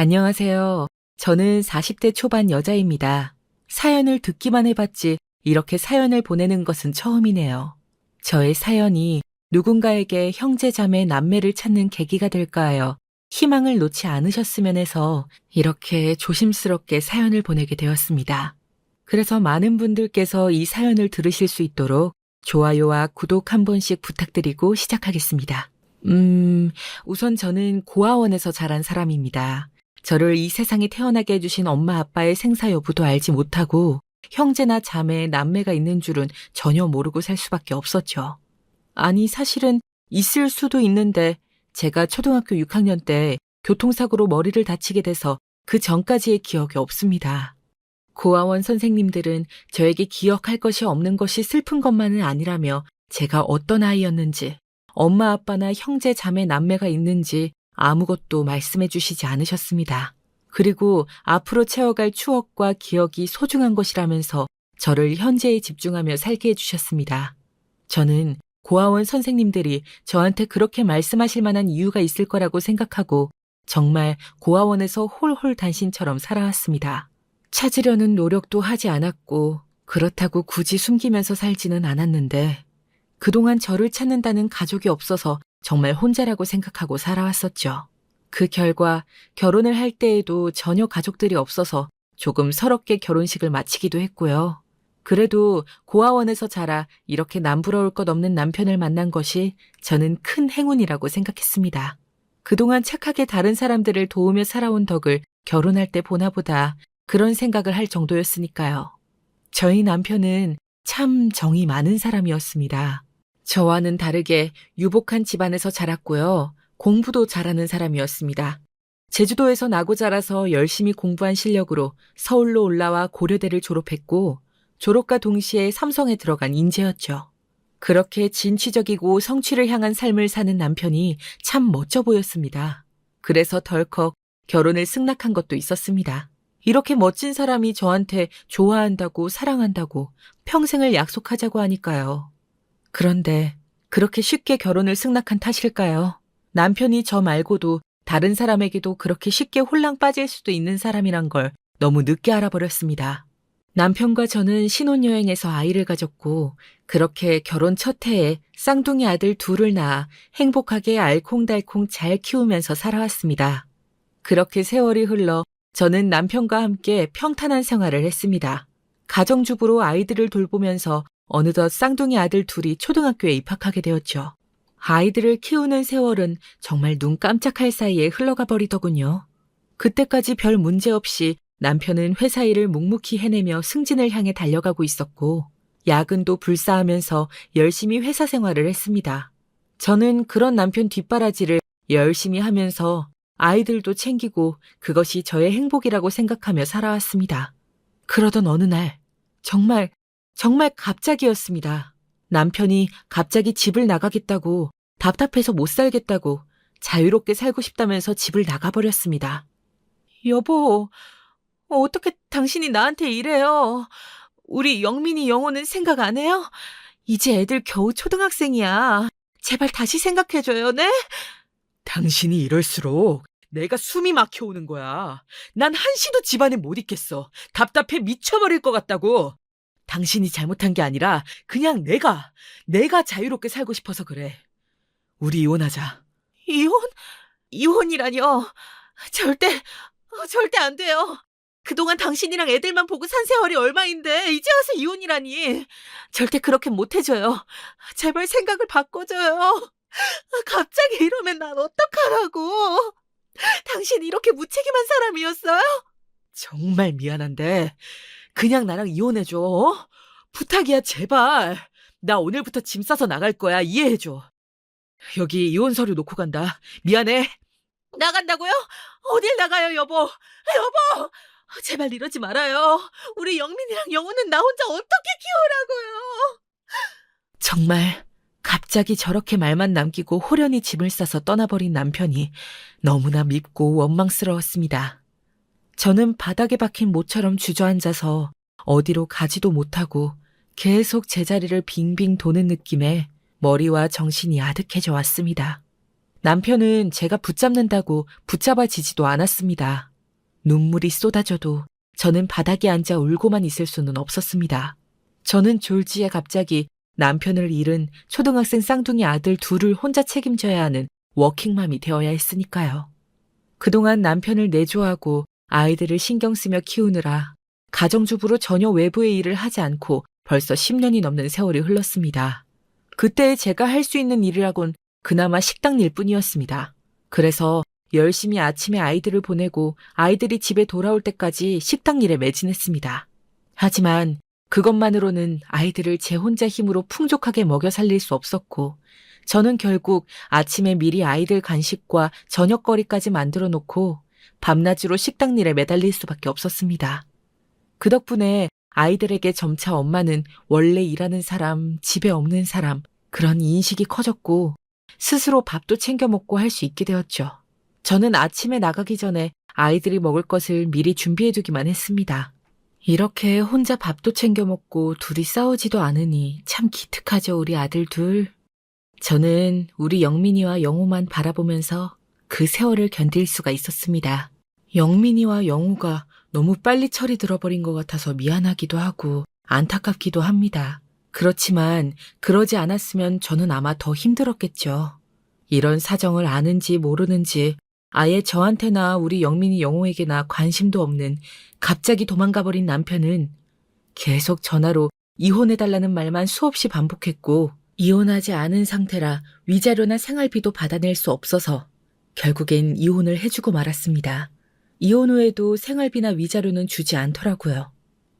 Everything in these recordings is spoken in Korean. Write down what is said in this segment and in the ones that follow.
안녕하세요. 저는 40대 초반 여자입니다. 사연을 듣기만 해봤지 이렇게 사연을 보내는 것은 처음이네요. 저의 사연이 누군가에게 형제, 자매, 남매를 찾는 계기가 될까 하여 희망을 놓지 않으셨으면 해서 이렇게 조심스럽게 사연을 보내게 되었습니다. 그래서 많은 분들께서 이 사연을 들으실 수 있도록 좋아요와 구독 한 번씩 부탁드리고 시작하겠습니다. 우선 저는 고아원에서 자란 사람입니다. 저를 이 세상에 태어나게 해주신 엄마 아빠의 생사 여부도 알지 못하고 형제나 자매, 남매가 있는 줄은 전혀 모르고 살 수밖에 없었죠. 아니, 사실은 있을 수도 있는데 제가 초등학교 6학년 때 교통사고로 머리를 다치게 돼서 그 전까지의 기억이 없습니다. 고아원 선생님들은 저에게 기억할 것이 없는 것이 슬픈 것만은 아니라며 제가 어떤 아이였는지, 엄마 아빠나 형제 자매 남매가 있는지 아무것도 말씀해 주시지 않으셨습니다. 그리고 앞으로 채워갈 추억과 기억이 소중한 것이라면서 저를 현재에 집중하며 살게 해주셨습니다. 저는 고아원 선생님들이 저한테 그렇게 말씀하실 만한 이유가 있을 거라고 생각하고 정말 고아원에서 홀홀 단신처럼 살아왔습니다. 찾으려는 노력도 하지 않았고 그렇다고 굳이 숨기면서 살지는 않았는데 그동안 저를 찾는다는 가족이 없어서 정말 혼자라고 생각하고 살아왔었죠. 그 결과 결혼을 할 때에도 전혀 가족들이 없어서 조금 서럽게 결혼식을 마치기도 했고요. 그래도 고아원에서 자라 이렇게 남부러울 것 없는 남편을 만난 것이 저는 큰 행운이라고 생각했습니다. 그동안 착하게 다른 사람들을 도우며 살아온 덕을 결혼할 때 보나 보다 그런 생각을 할 정도였으니까요. 저희 남편은 참 정이 많은 사람이었습니다. 저와는 다르게 유복한 집안에서 자랐고요. 공부도 잘하는 사람이었습니다. 제주도에서 나고 자라서 열심히 공부한 실력으로 서울로 올라와 고려대를 졸업했고 졸업과 동시에 삼성에 들어간 인재였죠. 그렇게 진취적이고 성취를 향한 삶을 사는 남편이 참 멋져 보였습니다. 그래서 덜컥 결혼을 승낙한 것도 있었습니다. 이렇게 멋진 사람이 저한테 좋아한다고 사랑한다고 평생을 약속하자고 하니까요. 그런데 그렇게 쉽게 결혼을 승낙한 탓일까요? 남편이 저 말고도 다른 사람에게도 그렇게 쉽게 홀랑 빠질 수도 있는 사람이란 걸 너무 늦게 알아버렸습니다. 남편과 저는 신혼여행에서 아이를 가졌고 그렇게 결혼 첫 해에 쌍둥이 아들 둘을 낳아 행복하게 알콩달콩 잘 키우면서 살아왔습니다. 그렇게 세월이 흘러 저는 남편과 함께 평탄한 생활을 했습니다. 가정주부로 아이들을 돌보면서 어느덧 쌍둥이 아들 둘이 초등학교에 입학하게 되었죠. 아이들을 키우는 세월은 정말 눈 깜짝할 사이에 흘러가 버리더군요. 그때까지 별 문제 없이 남편은 회사 일을 묵묵히 해내며 승진을 향해 달려가고 있었고 야근도 불사하면서 열심히 회사 생활을 했습니다. 저는 그런 남편 뒷바라지를 열심히 하면서 아이들도 챙기고 그것이 저의 행복이라고 생각하며 살아왔습니다. 그러던 어느 날 정말 갑자기였습니다. 남편이 갑자기 집을 나가겠다고 답답해서 못 살겠다고 자유롭게 살고 싶다면서 집을 나가버렸습니다. 여보, 어떻게 당신이 나한테 이래요? 우리 영민이 영호는 생각 안 해요? 이제 애들 겨우 초등학생이야. 제발 다시 생각해줘요, 네? 당신이 이럴수록 내가 숨이 막혀오는 거야. 난 한시도 집안에 못 있겠어. 답답해 미쳐버릴 것 같다고. 당신이 잘못한 게 아니라 그냥 내가 자유롭게 살고 싶어서 그래. 우리 이혼하자. 이혼? 이혼이라뇨. 절대 안 돼요. 그동안 당신이랑 애들만 보고 산 세월이 얼마인데 이제 와서 이혼이라니. 절대 그렇게 못 해줘요. 제발 생각을 바꿔줘요. 갑자기 이러면 난 어떡하라고. 당신 이렇게 무책임한 사람이었어요? 정말 미안한데 그냥 나랑 이혼해줘. 어? 부탁이야, 제발. 나 오늘부터 짐 싸서 나갈 거야. 이해해줘. 여기 이혼 서류 놓고 간다. 미안해. 나간다고요? 어딜 나가요, 여보? 여보! 제발 이러지 말아요. 우리 영민이랑 영호는 나 혼자 어떻게 키우라고요? 정말 갑자기 저렇게 말만 남기고 호련히 짐을 싸서 떠나버린 남편이 너무나 밉고 원망스러웠습니다. 저는 바닥에 박힌 모처럼 주저앉아서 어디로 가지도 못하고 계속 제자리를 빙빙 도는 느낌에 머리와 정신이 아득해져 왔습니다. 남편은 제가 붙잡는다고 붙잡아지지도 않았습니다. 눈물이 쏟아져도 저는 바닥에 앉아 울고만 있을 수는 없었습니다. 저는 졸지에 갑자기 남편을 잃은 초등학생 쌍둥이 아들 둘을 혼자 책임져야 하는 워킹맘이 되어야 했으니까요. 그동안 남편을 내조하고 아이들을 신경 쓰며 키우느라 가정주부로 전혀 외부의 일을 하지 않고 벌써 10년이 넘는 세월이 흘렀습니다. 그때 제가 할 수 있는 일이라곤 그나마 식당 일뿐이었습니다. 그래서 열심히 아침에 아이들을 보내고 아이들이 집에 돌아올 때까지 식당 일에 매진했습니다. 하지만 그것만으로는 아이들을 제 혼자 힘으로 풍족하게 먹여 살릴 수 없었고 저는 결국 아침에 미리 아이들 간식과 저녁거리까지 만들어 놓고 밤낮으로 식당 일에 매달릴 수밖에 없었습니다. 그 덕분에 아이들에게 점차 엄마는 원래 일하는 사람, 집에 없는 사람 그런 인식이 커졌고 스스로 밥도 챙겨 먹고 할 수 있게 되었죠. 저는 아침에 나가기 전에 아이들이 먹을 것을 미리 준비해두기만 했습니다. 이렇게 혼자 밥도 챙겨 먹고 둘이 싸우지도 않으니 참 기특하죠, 우리 아들 둘. 저는 우리 영민이와 영호만 바라보면서 그 세월을 견딜 수가 있었습니다. 영민이와 영호가 너무 빨리 철이 들어버린 것 같아서 미안하기도 하고 안타깝기도 합니다. 그렇지만 그러지 않았으면 저는 아마 더 힘들었겠죠. 이런 사정을 아는지 모르는지 아예 저한테나 우리 영민이 영호에게나 관심도 없는 갑자기 도망가버린 남편은 계속 전화로 이혼해달라는 말만 수없이 반복했고 이혼하지 않은 상태라 위자료나 생활비도 받아낼 수 없어서 결국엔 이혼을 해주고 말았습니다. 이혼 후에도 생활비나 위자료는 주지 않더라고요.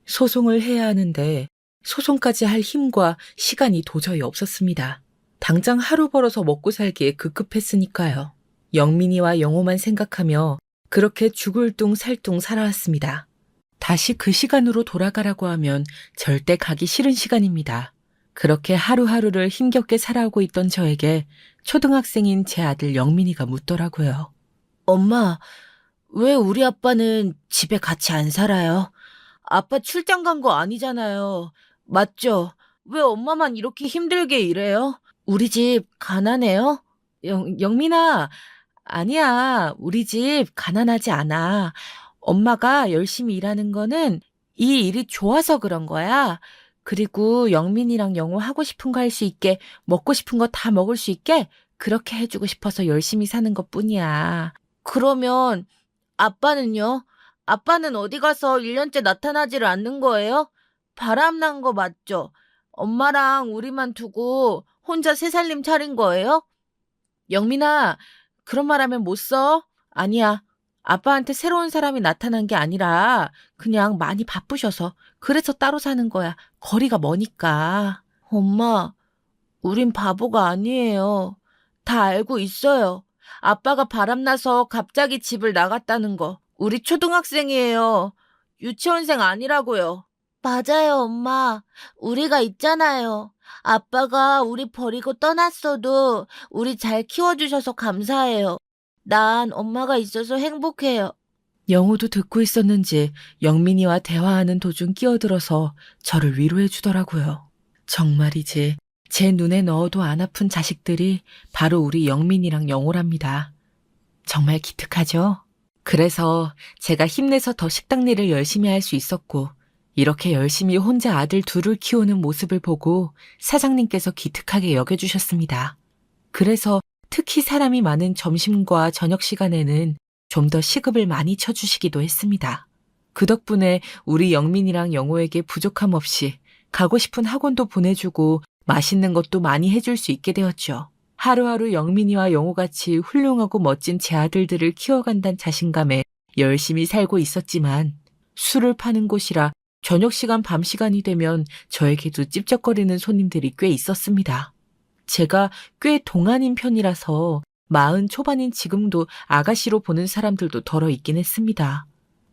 소송을 해야 하는데 소송까지 할 힘과 시간이 도저히 없었습니다. 당장 하루 벌어서 먹고 살기에 급급했으니까요. 영민이와 영호만 생각하며 그렇게 죽을 둥 살 둥 살아왔습니다. 다시 그 시간으로 돌아가라고 하면 절대 가기 싫은 시간입니다. 그렇게 하루하루를 힘겹게 살아오고 있던 저에게 초등학생인 제 아들 영민이가 묻더라고요. 엄마, 왜 우리 아빠는 집에 같이 안 살아요? 아빠 출장 간 거 아니잖아요. 맞죠? 왜 엄마만 이렇게 힘들게 일해요? 우리 집 가난해요? 영민아, 아니야. 우리 집 가난하지 않아. 엄마가 열심히 일하는 거는 이 일이 좋아서 그런 거야. 그리고 영민이랑 영호 하고 싶은 거 할 수 있게, 먹고 싶은 거 다 먹을 수 있게 그렇게 해주고 싶어서 열심히 사는 것뿐이야. 그러면 아빠는요? 아빠는 어디 가서 1년째 나타나지를 않는 거예요? 바람난 거 맞죠? 엄마랑 우리만 두고 혼자 새 살림 차린 거예요? 영민아, 그런 말 하면 못 써? 아니야. 아빠한테 새로운 사람이 나타난 게 아니라 그냥 많이 바쁘셔서 그래서 따로 사는 거야. 거리가 머니까. 엄마, 우린 바보가 아니에요. 다 알고 있어요. 아빠가 바람나서 갑자기 집을 나갔다는 거. 우리 초등학생이에요. 유치원생 아니라고요. 맞아요, 엄마. 우리가 있잖아요. 아빠가 우리 버리고 떠났어도 우리 잘 키워주셔서 감사해요. 난 엄마가 있어서 행복해요. 영호도 듣고 있었는지 영민이와 대화하는 도중 끼어들어서 저를 위로해 주더라고요. 정말이지 제 눈에 넣어도 안 아픈 자식들이 바로 우리 영민이랑 영호랍니다. 정말 기특하죠? 그래서 제가 힘내서 더 식당 일을 열심히 할 수 있었고 이렇게 열심히 혼자 아들 둘을 키우는 모습을 보고 사장님께서 기특하게 여겨주셨습니다. 그래서 특히 사람이 많은 점심과 저녁 시간에는 좀 더 시급을 많이 쳐주시기도 했습니다. 그 덕분에 우리 영민이랑 영호에게 부족함 없이 가고 싶은 학원도 보내주고 맛있는 것도 많이 해줄 수 있게 되었죠. 하루하루 영민이와 영호같이 훌륭하고 멋진 제 아들들을 키워간다는 자신감에 열심히 살고 있었지만 술을 파는 곳이라 저녁 시간 밤 시간이 되면 저에게도 찝쩍거리는 손님들이 꽤 있었습니다. 제가 꽤 동안인 편이라서 40 초반인 지금도 아가씨로 보는 사람들도 덜어 있긴 했습니다.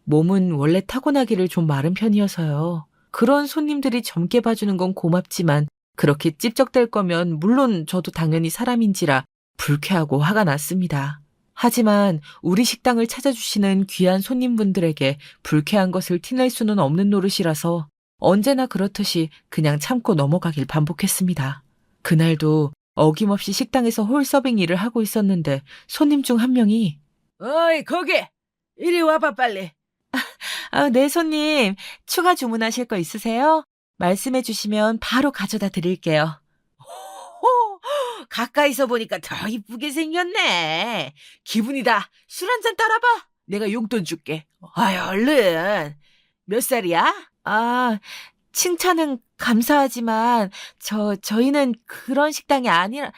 몸은 원래 타고나기를 좀 마른 편이어서요. 그런 손님들이 젊게 봐주는 건 고맙지만 그렇게 찝쩍댈 거면 물론 저도 당연히 사람인지라 불쾌하고 화가 났습니다. 하지만 우리 식당을 찾아주시는 귀한 손님분들에게 불쾌한 것을 티낼 수는 없는 노릇이라서 언제나 그렇듯이 그냥 참고 넘어가길 반복했습니다. 그날도 어김없이 식당에서 홀서빙 일을 하고 있었는데 손님 중 한 명이 어이, 거기! 이리 와봐, 빨리. 네, 손님. 추가 주문하실 거 있으세요? 말씀해 주시면 바로 가져다 드릴게요. 호, 가까이서 보니까 더 이쁘게 생겼네. 기분이다. 술 한잔 따라봐. 내가 용돈 줄게. 아이, 얼른. 몇 살이야? 아, 칭찬은 감사하지만 저희는 그런 식당이 아니라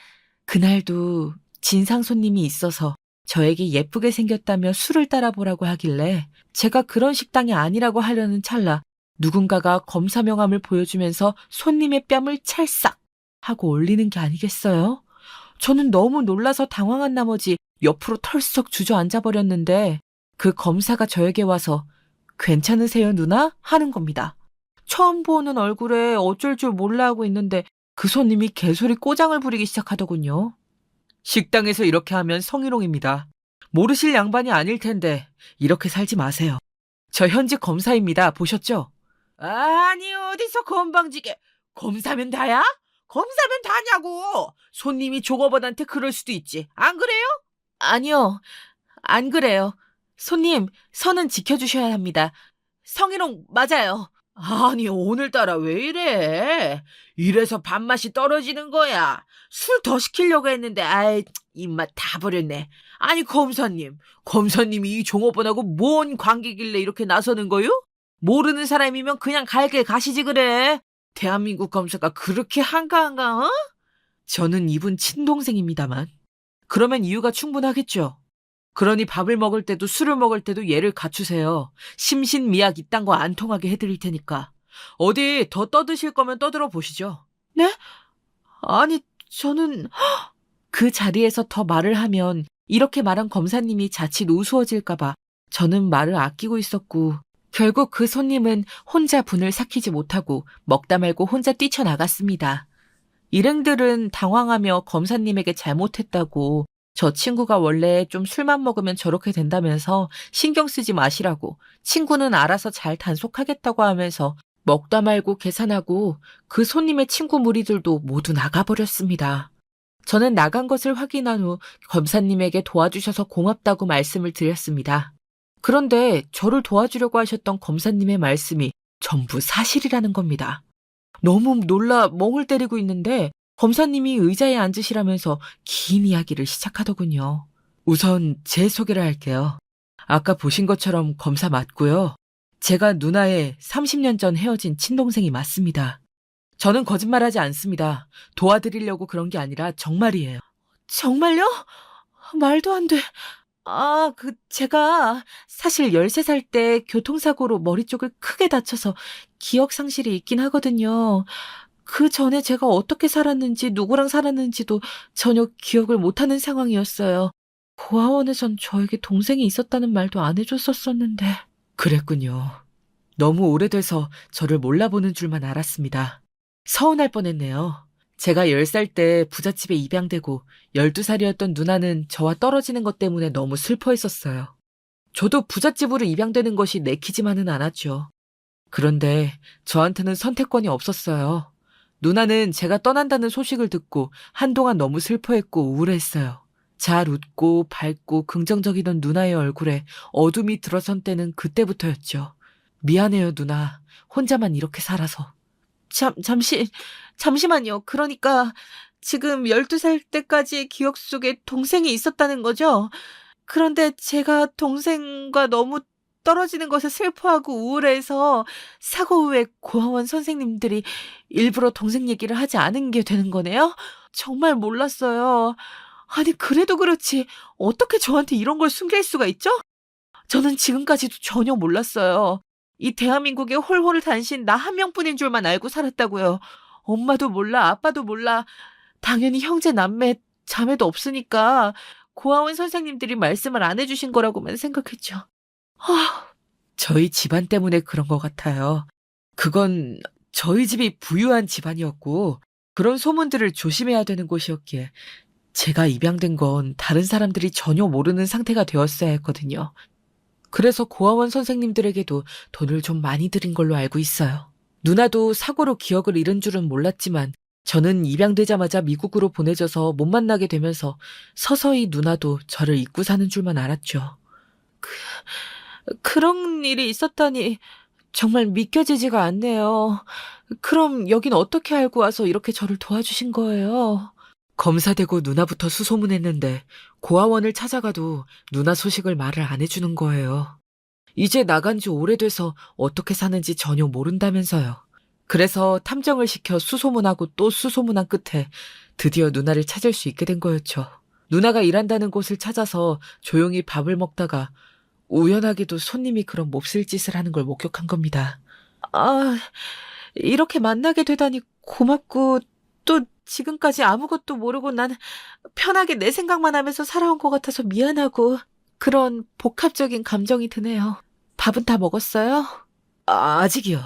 그날도 진상 손님이 있어서 저에게 예쁘게 생겼다며 술을 따라보라고 하길래 제가 그런 식당이 아니라고 하려는 찰나 누군가가 검사 명함을 보여주면서 손님의 뺨을 찰싹 하고 올리는 게 아니겠어요? 저는 너무 놀라서 당황한 나머지 옆으로 털썩 주저앉아 버렸는데 그 검사가 저에게 와서 괜찮으세요, 누나? 하는 겁니다. 처음 보는 얼굴에 어쩔 줄 몰라 하고 있는데 그 손님이 개소리 꼬장을 부리기 시작하더군요. 식당에서 이렇게 하면 성희롱입니다. 모르실 양반이 아닐 텐데 이렇게 살지 마세요. 저 현직 검사입니다. 보셨죠? 아니, 어디서 건방지게. 검사면 다야? 검사면 다냐고. 손님이 종업원한테 그럴 수도 있지. 안 그래요? 아니요. 안 그래요. 손님, 선은 지켜주셔야 합니다. 성희롱 맞아요. 아니, 오늘따라 왜 이래? 이래서 밥맛이 떨어지는 거야. 술 더 시키려고 했는데, 아이, 입맛 다 버렸네. 아니, 검사님이 이 종업원하고 뭔 관계길래 이렇게 나서는 거요? 모르는 사람이면 그냥 갈게 가시지 그래. 대한민국 검사가 그렇게 한가한가, 어? 저는 이분 친동생입니다만. 그러면 이유가 충분하겠죠. 그러니 밥을 먹을 때도 술을 먹을 때도 예를 갖추세요. 심신미약 이딴 거 안 통하게 해드릴 테니까. 어디 더 떠드실 거면 떠들어 보시죠. 네? 아니, 저는 그 자리에서 더 말을 하면 이렇게 말한 검사님이 자칫 우스워질까봐 저는 말을 아끼고 있었고 결국 그 손님은 혼자 분을 삭히지 못하고 먹다 말고 혼자 뛰쳐나갔습니다. 일행들은 당황하며 검사님에게 잘못했다고 저 친구가 원래 좀 술만 먹으면 저렇게 된다면서 신경 쓰지 마시라고 친구는 알아서 잘 단속하겠다고 하면서 먹다 말고 계산하고 그 손님의 친구 무리들도 모두 나가버렸습니다. 저는 나간 것을 확인한 후 검사님에게 도와주셔서 고맙다고 말씀을 드렸습니다. 그런데 저를 도와주려고 하셨던 검사님의 말씀이 전부 사실이라는 겁니다. 너무 놀라 멍을 때리고 있는데 검사님이 의자에 앉으시라면서 긴 이야기를 시작하더군요. 우선 제 소개를 할게요. 아까 보신 것처럼 검사 맞고요. 제가 누나의 30년 전 헤어진 친동생이 맞습니다. 저는 거짓말하지 않습니다. 도와드리려고 그런 게 아니라 정말이에요. 정말요? 말도 안 돼. 제가 사실 13살 때 교통사고로 머리 쪽을 크게 다쳐서 기억 상실이 있긴 하거든요. 그 전에 제가 어떻게 살았는지 누구랑 살았는지도 전혀 기억을 못하는 상황이었어요. 고아원에선 저에게 동생이 있었다는 말도 안 해줬었었는데. 그랬군요. 너무 오래돼서 저를 몰라보는 줄만 알았습니다. 서운할 뻔했네요. 제가 10살 때 부잣집에 입양되고 12살이었던 누나는 저와 떨어지는 것 때문에 너무 슬퍼했었어요. 저도 부잣집으로 입양되는 것이 내키지만은 않았죠. 그런데 저한테는 선택권이 없었어요. 누나는 제가 떠난다는 소식을 듣고 한동안 너무 슬퍼했고 우울했어요. 잘 웃고 밝고 긍정적이던 누나의 얼굴에 어둠이 들어선 때는 그때부터였죠. 미안해요, 누나. 혼자만 이렇게 살아서. 잠시만요. 그러니까 지금 12살 때까지의 기억 속에 동생이 있었다는 거죠? 그런데 제가 동생과 너무 떨어지는 것에 슬퍼하고 우울해서 사고 후에 고아원 선생님들이 일부러 동생 얘기를 하지 않은 게 되는 거네요? 정말 몰랐어요. 아니, 그래도 그렇지. 어떻게 저한테 이런 걸 숨길 수가 있죠? 저는 지금까지도 전혀 몰랐어요. 이 대한민국에 홀홀 단신 나 한 명뿐인 줄만 알고 살았다고요. 엄마도 몰라, 아빠도 몰라. 당연히 형제, 남매, 자매도 없으니까 고아원 선생님들이 말씀을 안 해주신 거라고만 생각했죠. 저희 집안 때문에 그런 것 같아요. 그건 저희 집이 부유한 집안이었고 그런 소문들을 조심해야 되는 곳이었기에 제가 입양된 건 다른 사람들이 전혀 모르는 상태가 되었어야 했거든요. 그래서 고아원 선생님들에게도 돈을 좀 많이 들인 걸로 알고 있어요. 누나도 사고로 기억을 잃은 줄은 몰랐지만 저는 입양되자마자 미국으로 보내져서 못 만나게 되면서 서서히 누나도 저를 잊고 사는 줄만 알았죠. 그런 일이 있었다니 정말 믿겨지지가 않네요. 그럼 여긴 어떻게 알고 와서 이렇게 저를 도와주신 거예요? 검사되고 누나부터 수소문했는데 고아원을 찾아가도 누나 소식을 말을 안 해주는 거예요. 이제 나간 지 오래돼서 어떻게 사는지 전혀 모른다면서요. 그래서 탐정을 시켜 수소문하고 또 수소문한 끝에 드디어 누나를 찾을 수 있게 된 거였죠. 누나가 일한다는 곳을 찾아서 조용히 밥을 먹다가 우연하게도 손님이 그런 몹쓸 짓을 하는 걸 목격한 겁니다. 아, 이렇게 만나게 되다니 고맙고 또 지금까지 아무것도 모르고 난 편하게 내 생각만 하면서 살아온 것 같아서 미안하고 그런 복합적인 감정이 드네요. 밥은 다 먹었어요? 아직이요.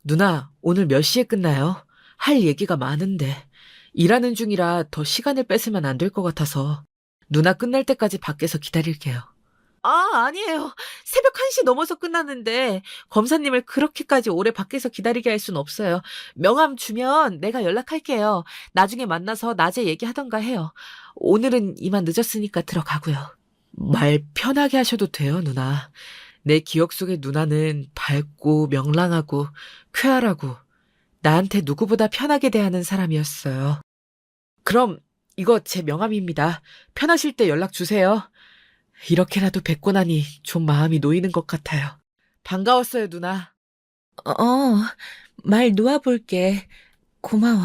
누나, 오늘 몇 시에 끝나요? 할 얘기가 많은데. 일하는 중이라 더 시간을 뺏으면 안 될 것 같아서. 누나 끝날 때까지 밖에서 기다릴게요. 아니에요. 새벽 1시 넘어서 끝났는데 검사님을 그렇게까지 오래 밖에서 기다리게 할 순 없어요. 명함 주면 내가 연락할게요. 나중에 만나서 낮에 얘기하던가 해요. 오늘은 이만 늦었으니까 들어가고요. 말 편하게 하셔도 돼요, 누나. 내 기억 속의 누나는 밝고 명랑하고 쾌활하고 나한테 누구보다 편하게 대하는 사람이었어요. 그럼 이거 제 명함입니다. 편하실 때 연락 주세요. 이렇게라도 뵙고 나니 좀 마음이 놓이는 것 같아요. 반가웠어요, 누나. 말 놓아볼게. 고마워.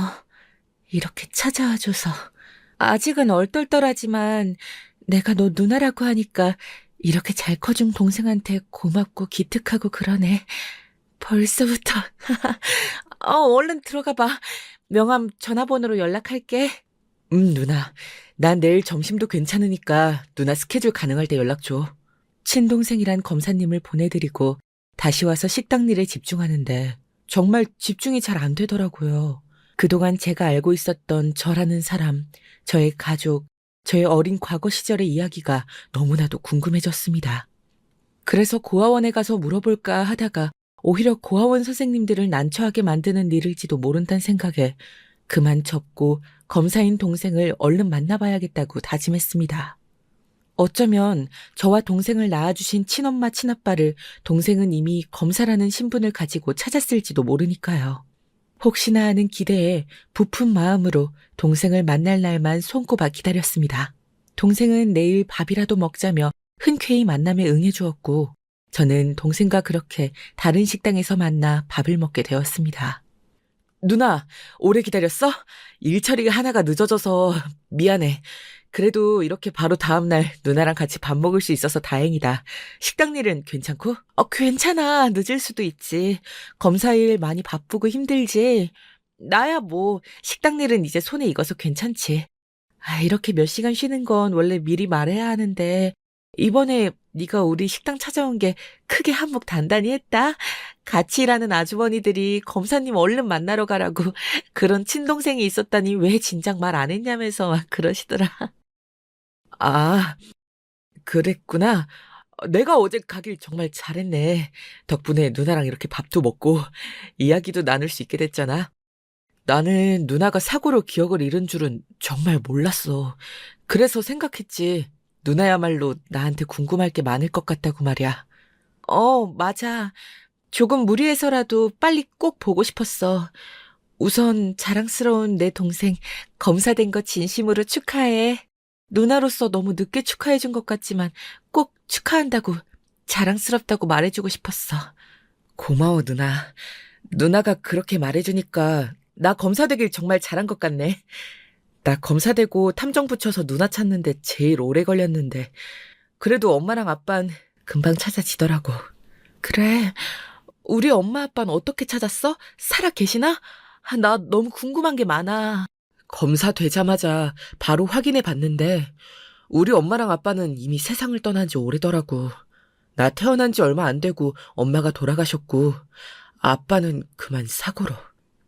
이렇게 찾아와줘서. 아직은 얼떨떨하지만 내가 너 누나라고 하니까 이렇게 잘 커준 동생한테 고맙고 기특하고 그러네. 벌써부터. 얼른 들어가 봐. 명함 전화번호로 연락할게. 누나. 난 내일 점심도 괜찮으니까 누나 스케줄 가능할 때 연락 줘. 친동생이란 검사님을 보내드리고 다시 와서 식당 일에 집중하는데 정말 집중이 잘 안 되더라고요. 그동안 제가 알고 있었던 저라는 사람, 저의 가족, 저의 어린 과거 시절의 이야기가 너무나도 궁금해졌습니다. 그래서 고아원에 가서 물어볼까 하다가 오히려 고아원 선생님들을 난처하게 만드는 일일지도 모른다는 생각에 그만 접고 검사인 동생을 얼른 만나봐야겠다고 다짐했습니다. 어쩌면 저와 동생을 낳아주신 친엄마 친아빠를 동생은 이미 검사라는 신분을 가지고 찾았을지도 모르니까요. 혹시나 하는 기대에 부푼 마음으로 동생을 만날 날만 손꼽아 기다렸습니다. 동생은 내일 밥이라도 먹자며 흔쾌히 만남에 응해주었고 저는 동생과 그렇게 다른 식당에서 만나 밥을 먹게 되었습니다. 누나, 오래 기다렸어? 일 처리가 하나가 늦어져서 미안해. 그래도 이렇게 바로 다음날 누나랑 같이 밥 먹을 수 있어서 다행이다. 식당 일은 괜찮고? 괜찮아. 늦을 수도 있지. 검사일 많이 바쁘고 힘들지. 나야 뭐 식당 일은 이제 손에 익어서 괜찮지. 이렇게 몇 시간 쉬는 건 원래 미리 말해야 하는데 이번에 네가 우리 식당 찾아온 게 크게 한몫 단단히 했다. 같이 일하는 아주머니들이 검사님 얼른 만나러 가라고 그런 친동생이 있었다니 왜 진작 말 안 했냐면서 막 그러시더라. 아, 그랬구나. 내가 어제 가길 정말 잘했네. 덕분에 누나랑 이렇게 밥도 먹고 이야기도 나눌 수 있게 됐잖아. 나는 누나가 사고로 기억을 잃은 줄은 정말 몰랐어. 그래서 생각했지. 누나야말로 나한테 궁금할 게 많을 것 같다고 말이야. 맞아. 조금 무리해서라도 빨리 꼭 보고 싶었어. 우선 자랑스러운 내 동생 검사된 거 진심으로 축하해. 누나로서 너무 늦게 축하해준 것 같지만 꼭 축하한다고 자랑스럽다고 말해주고 싶었어. 고마워, 누나. 누나가 그렇게 말해주니까 나 검사되길 정말 잘한 것 같네. 나 검사되고 탐정 붙여서 누나 찾는데 제일 오래 걸렸는데 그래도 엄마랑 아빠는 금방 찾아지더라고. 그래. 우리 엄마 아빠는 어떻게 찾았어? 살아 계시나? 나 너무 궁금한 게 많아. 검사 되자마자 바로 확인해 봤는데 우리 엄마랑 아빠는 이미 세상을 떠난 지 오래더라고. 나 태어난 지 얼마 안 되고 엄마가 돌아가셨고 아빠는 그만 사고로.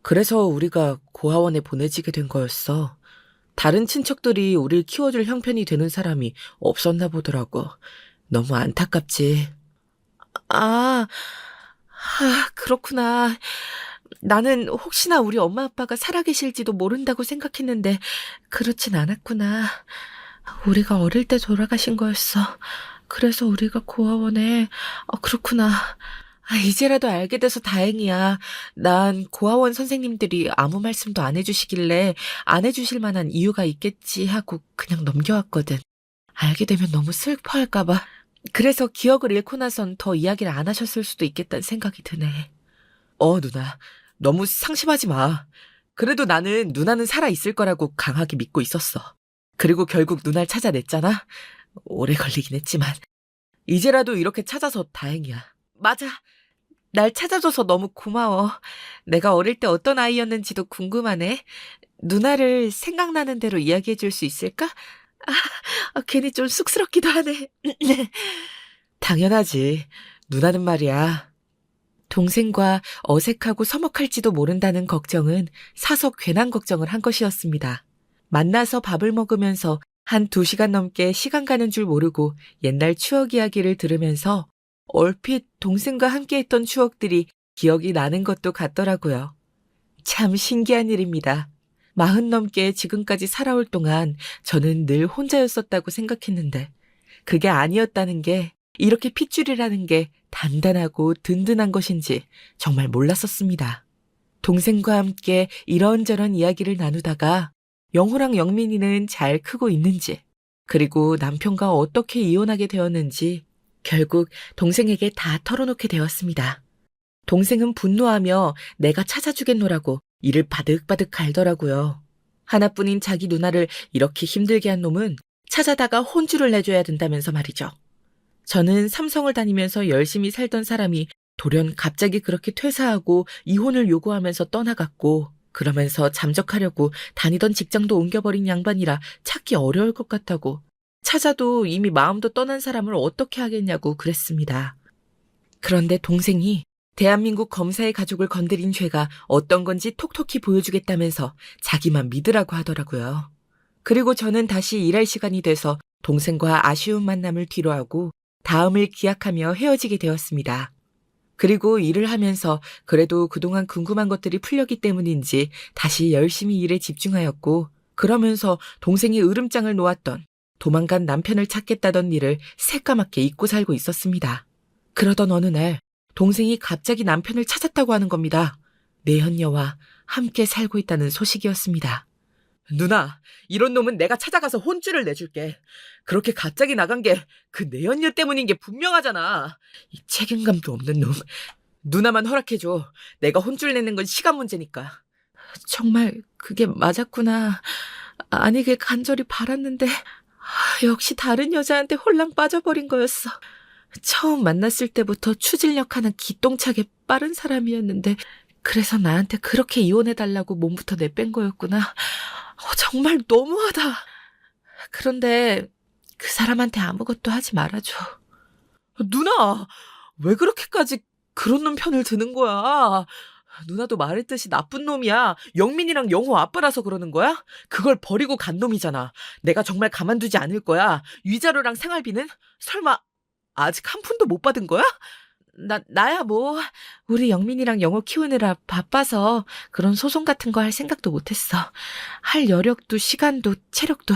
그래서 우리가 고아원에 보내지게 된 거였어. 다른 친척들이 우릴 키워줄 형편이 되는 사람이 없었나 보더라고. 너무 안타깝지. 그렇구나. 나는 혹시나 우리 엄마 아빠가 살아계실지도 모른다고 생각했는데 그렇진 않았구나. 우리가 어릴 때 돌아가신 거였어. 그래서 우리가 고아원에... 그렇구나. 이제라도 알게 돼서 다행이야. 난 고아원 선생님들이 아무 말씀도 안 해주시길래 안 해주실 만한 이유가 있겠지 하고 그냥 넘겨왔거든. 알게 되면 너무 슬퍼할까봐. 그래서 기억을 잃고 나선 더 이야기를 안 하셨을 수도 있겠다는 생각이 드네. 누나. 너무 상심하지 마. 그래도 나는 누나는 살아있을 거라고 강하게 믿고 있었어. 그리고 결국 누나를 찾아냈잖아. 오래 걸리긴 했지만. 이제라도 이렇게 찾아서 다행이야. 맞아. 날 찾아줘서 너무 고마워. 내가 어릴 때 어떤 아이였는지도 궁금하네. 누나를 생각나는 대로 이야기해 줄 수 있을까? 괜히 좀 쑥스럽기도 하네. 당연하지. 누나는 말이야. 동생과 어색하고 서먹할지도 모른다는 걱정은 사서 괜한 걱정을 한 것이었습니다. 만나서 밥을 먹으면서 한 2시간 넘게 시간 가는 줄 모르고 옛날 추억 이야기를 들으면서 얼핏 동생과 함께했던 추억들이 기억이 나는 것도 같더라고요. 참 신기한 일입니다. 40 넘게 지금까지 살아올 동안 저는 늘 혼자였었다고 생각했는데 그게 아니었다는 게 이렇게 핏줄이라는 게 단단하고 든든한 것인지 정말 몰랐었습니다. 동생과 함께 이런저런 이야기를 나누다가 영호랑 영민이는 잘 크고 있는지 그리고 남편과 어떻게 이혼하게 되었는지 결국 동생에게 다 털어놓게 되었습니다. 동생은 분노하며 내가 찾아주겠노라고 이를 바득바득 갈더라고요. 하나뿐인 자기 누나를 이렇게 힘들게 한 놈은 찾아다가 혼주를 내줘야 된다면서 말이죠. 저는 삼성을 다니면서 열심히 살던 사람이 돌연 갑자기 그렇게 퇴사하고 이혼을 요구하면서 떠나갔고 그러면서 잠적하려고 다니던 직장도 옮겨버린 양반이라 찾기 어려울 것 같다고 찾아도 이미 마음도 떠난 사람을 어떻게 하겠냐고 그랬습니다. 그런데 동생이 대한민국 검사의 가족을 건드린 죄가 어떤 건지 톡톡히 보여주겠다면서 자기만 믿으라고 하더라고요. 그리고 저는 다시 일할 시간이 돼서 동생과 아쉬운 만남을 뒤로하고 다음을 기약하며 헤어지게 되었습니다. 그리고 일을 하면서 그래도 그동안 궁금한 것들이 풀렸기 때문인지 다시 열심히 일에 집중하였고 그러면서 동생이 으름장을 놓았던 도망간 남편을 찾겠다던 일을 새까맣게 잊고 살고 있었습니다. 그러던 어느 날 동생이 갑자기 남편을 찾았다고 하는 겁니다. 내현녀와 함께 살고 있다는 소식이었습니다. 누나, 이런 놈은 내가 찾아가서 혼쭐을 내줄게. 그렇게 갑자기 나간 게 그 내연녀 때문인 게 분명하잖아. 이 책임감도 없는 놈. 누나만 허락해줘. 내가 혼쭐 내는 건 시간 문제니까. 정말 그게 맞았구나. 아니길 간절히 바랐는데 역시 다른 여자한테 홀랑 빠져버린 거였어. 처음 만났을 때부터 추진력 하나 기똥차게 빠른 사람이었는데 그래서 나한테 그렇게 이혼해달라고 몸부터 내뺀 거였구나. 정말 너무하다. 그런데 그 사람한테 아무것도 하지 말아줘. 누나, 왜 그렇게까지 그런 놈 편을 드는 거야? 누나도 말했듯이 나쁜 놈이야. 영민이랑 영호 아빠라서 그러는 거야? 그걸 버리고 간 놈이잖아. 내가 정말 가만두지 않을 거야. 위자료랑 생활비는? 설마 아직 한 푼도 못 받은 거야? 나야 뭐. 우리 영민이랑 영호 키우느라 바빠서 그런 소송 같은 거 할 생각도 못했어. 할 여력도 시간도 체력도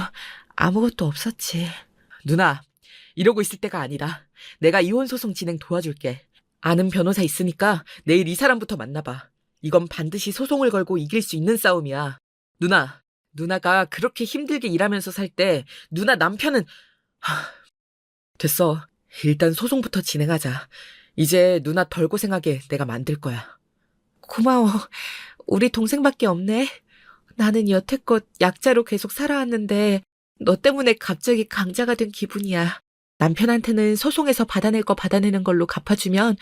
아무것도 없었지. 누나, 이러고 있을 때가 아니다. 내가 이혼 소송 진행 도와줄게. 아는 변호사 있으니까 내일 이 사람부터 만나봐. 이건 반드시 소송을 걸고 이길 수 있는 싸움이야. 누나가 그렇게 힘들게 일하면서 살 때 누나 남편은... 됐어. 일단 소송부터 진행하자. 이제 누나 덜 고생하게 내가 만들 거야. 고마워. 우리 동생밖에 없네. 나는 여태껏 약자로 계속 살아왔는데 너 때문에 갑자기 강자가 된 기분이야. 남편한테는 소송에서 받아낼 거 받아내는 걸로 갚아주면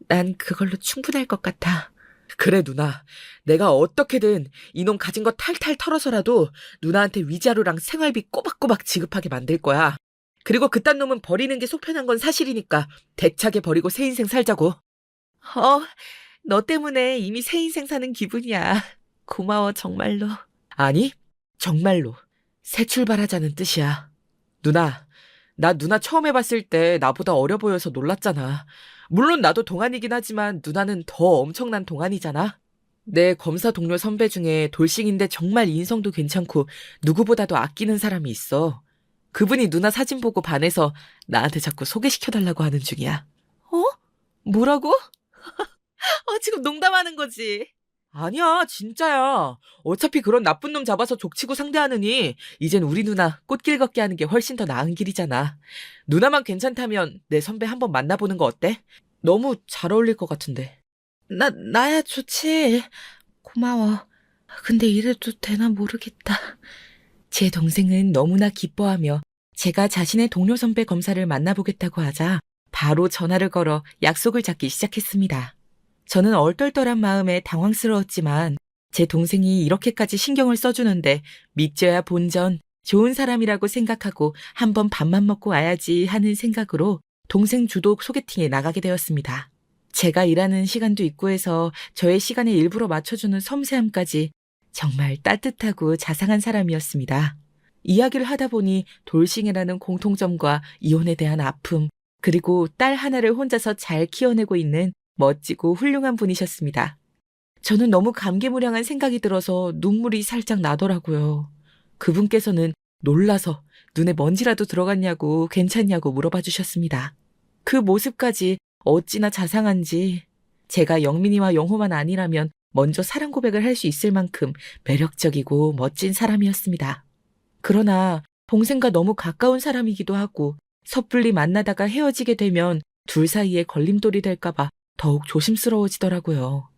난 그걸로 충분할 것 같아. 그래 누나. 내가 어떻게든 이놈 가진 거 탈탈 털어서라도 누나한테 위자료랑 생활비 꼬박꼬박 지급하게 만들 거야. 그리고 그딴 놈은 버리는 게 속편한 건 사실이니까 대차게 버리고 새 인생 살자고. 너 때문에 이미 새 인생 사는 기분이야. 고마워 정말로. 아니, 정말로. 새 출발하자는 뜻이야. 누나, 나 누나 처음 해봤을 때 나보다 어려 보여서 놀랐잖아. 물론 나도 동안이긴 하지만 누나는 더 엄청난 동안이잖아. 내 검사 동료 선배 중에 돌싱인데 정말 인성도 괜찮고 누구보다도 아끼는 사람이 있어. 그분이 누나 사진 보고 반해서 나한테 자꾸 소개시켜달라고 하는 중이야. 어? 뭐라고? 지금 농담하는 거지. 아니야, 진짜야. 어차피 그런 나쁜 놈 잡아서 족치고 상대하느니 이젠 우리 누나 꽃길 걷기 하는 게 훨씬 더 나은 길이잖아. 누나만 괜찮다면 내 선배 한번 만나보는 거 어때? 너무 잘 어울릴 것 같은데. 나야 좋지. 고마워. 근데 이래도 되나 모르겠다. 제 동생은 너무나 기뻐하며 제가 자신의 동료 선배 검사를 만나보겠다고 하자 바로 전화를 걸어 약속을 잡기 시작했습니다. 저는 얼떨떨한 마음에 당황스러웠지만 제 동생이 이렇게까지 신경을 써주는데 믿져야 본전, 좋은 사람이라고 생각하고 한번 밥만 먹고 와야지 하는 생각으로 동생 주도 소개팅에 나가게 되었습니다. 제가 일하는 시간도 있고 해서 저의 시간에 일부러 맞춰주는 섬세함까지 정말 따뜻하고 자상한 사람이었습니다. 이야기를 하다 보니 돌싱이라는 공통점과 이혼에 대한 아픔, 그리고 딸 하나를 혼자서 잘 키워내고 있는 멋지고 훌륭한 분이셨습니다. 저는 너무 감개무량한 생각이 들어서 눈물이 살짝 나더라고요. 그분께서는 놀라서 눈에 먼지라도 들어갔냐고 괜찮냐고 물어봐 주셨습니다. 그 모습까지 어찌나 자상한지 제가 영민이와 영호만 아니라면 먼저 사랑 고백을 할 수 있을 만큼 매력적이고 멋진 사람이었습니다. 그러나 동생과 너무 가까운 사람이기도 하고 섣불리 만나다가 헤어지게 되면 둘 사이에 걸림돌이 될까봐 더욱 조심스러워지더라고요.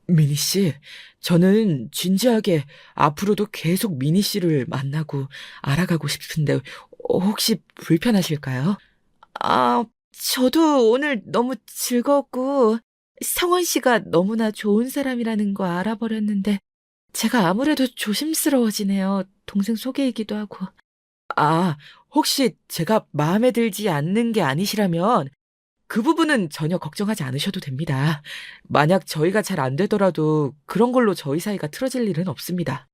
미니 씨, 저는 진지하게 앞으로도 계속 미니 씨를 만나고 알아가고 싶은데 혹시 불편하실까요? 저도 오늘 너무 즐거웠고 성원 씨가 너무나 좋은 사람이라는 거 알아버렸는데 제가 아무래도 조심스러워지네요. 동생 소개이기도 하고. 혹시 제가 마음에 들지 않는 게 아니시라면 그 부분은 전혀 걱정하지 않으셔도 됩니다. 만약 저희가 잘 안 되더라도 그런 걸로 저희 사이가 틀어질 일은 없습니다.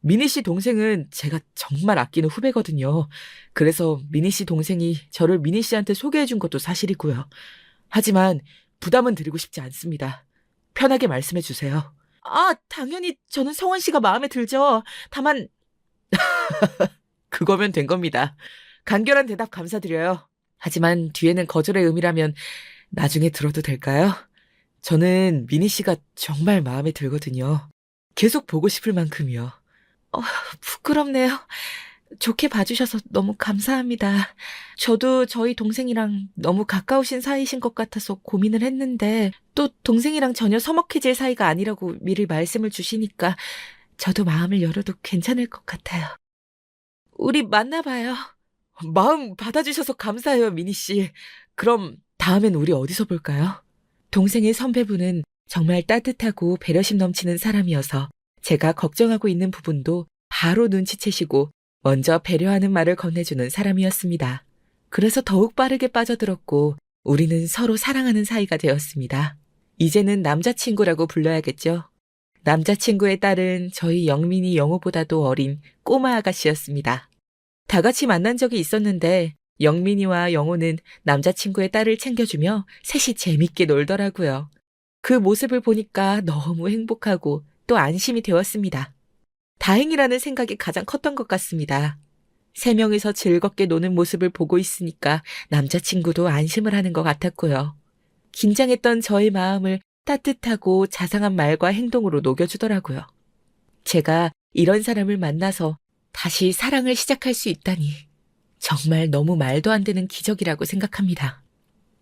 미니 씨 동생은 제가 정말 아끼는 후배거든요. 그래서 미니 씨 동생이 저를 미니 씨한테 소개해 준 것도 사실이고요. 하지만 부담은 드리고 싶지 않습니다. 편하게 말씀해 주세요. 당연히 저는 성원 씨가 마음에 들죠. 다만 그거면 된 겁니다. 간결한 대답 감사드려요. 하지만 뒤에는 거절의 의미라면 나중에 들어도 될까요? 저는 미니 씨가 정말 마음에 들거든요. 계속 보고 싶을 만큼이요. 부끄럽네요. 좋게 봐주셔서 너무 감사합니다. 저도 저희 동생이랑 너무 가까우신 사이신 것 같아서 고민을 했는데 또 동생이랑 전혀 서먹해질 사이가 아니라고 미리 말씀을 주시니까 저도 마음을 열어도 괜찮을 것 같아요. 우리 만나봐요. 마음 받아주셔서 감사해요, 미니 씨. 그럼 다음엔 우리 어디서 볼까요? 동생의 선배분은 정말 따뜻하고 배려심 넘치는 사람이어서 제가 걱정하고 있는 부분도 바로 눈치채시고 먼저 배려하는 말을 건네주는 사람이었습니다. 그래서 더욱 빠르게 빠져들었고 우리는 서로 사랑하는 사이가 되었습니다. 이제는 남자친구라고 불러야겠죠. 남자친구의 딸은 저희 영민이 영호보다도 어린 꼬마 아가씨였습니다. 다 같이 만난 적이 있었는데 영민이와 영호는 남자친구의 딸을 챙겨주며 셋이 재밌게 놀더라고요. 그 모습을 보니까 너무 행복하고 또 안심이 되었습니다. 다행이라는 생각이 가장 컸던 것 같습니다. 세 명이서 즐겁게 노는 모습을 보고 있으니까 남자친구도 안심을 하는 것 같았고요. 긴장했던 저의 마음을 따뜻하고 자상한 말과 행동으로 녹여주더라고요. 제가 이런 사람을 만나서 다시 사랑을 시작할 수 있다니 정말 너무 말도 안 되는 기적이라고 생각합니다.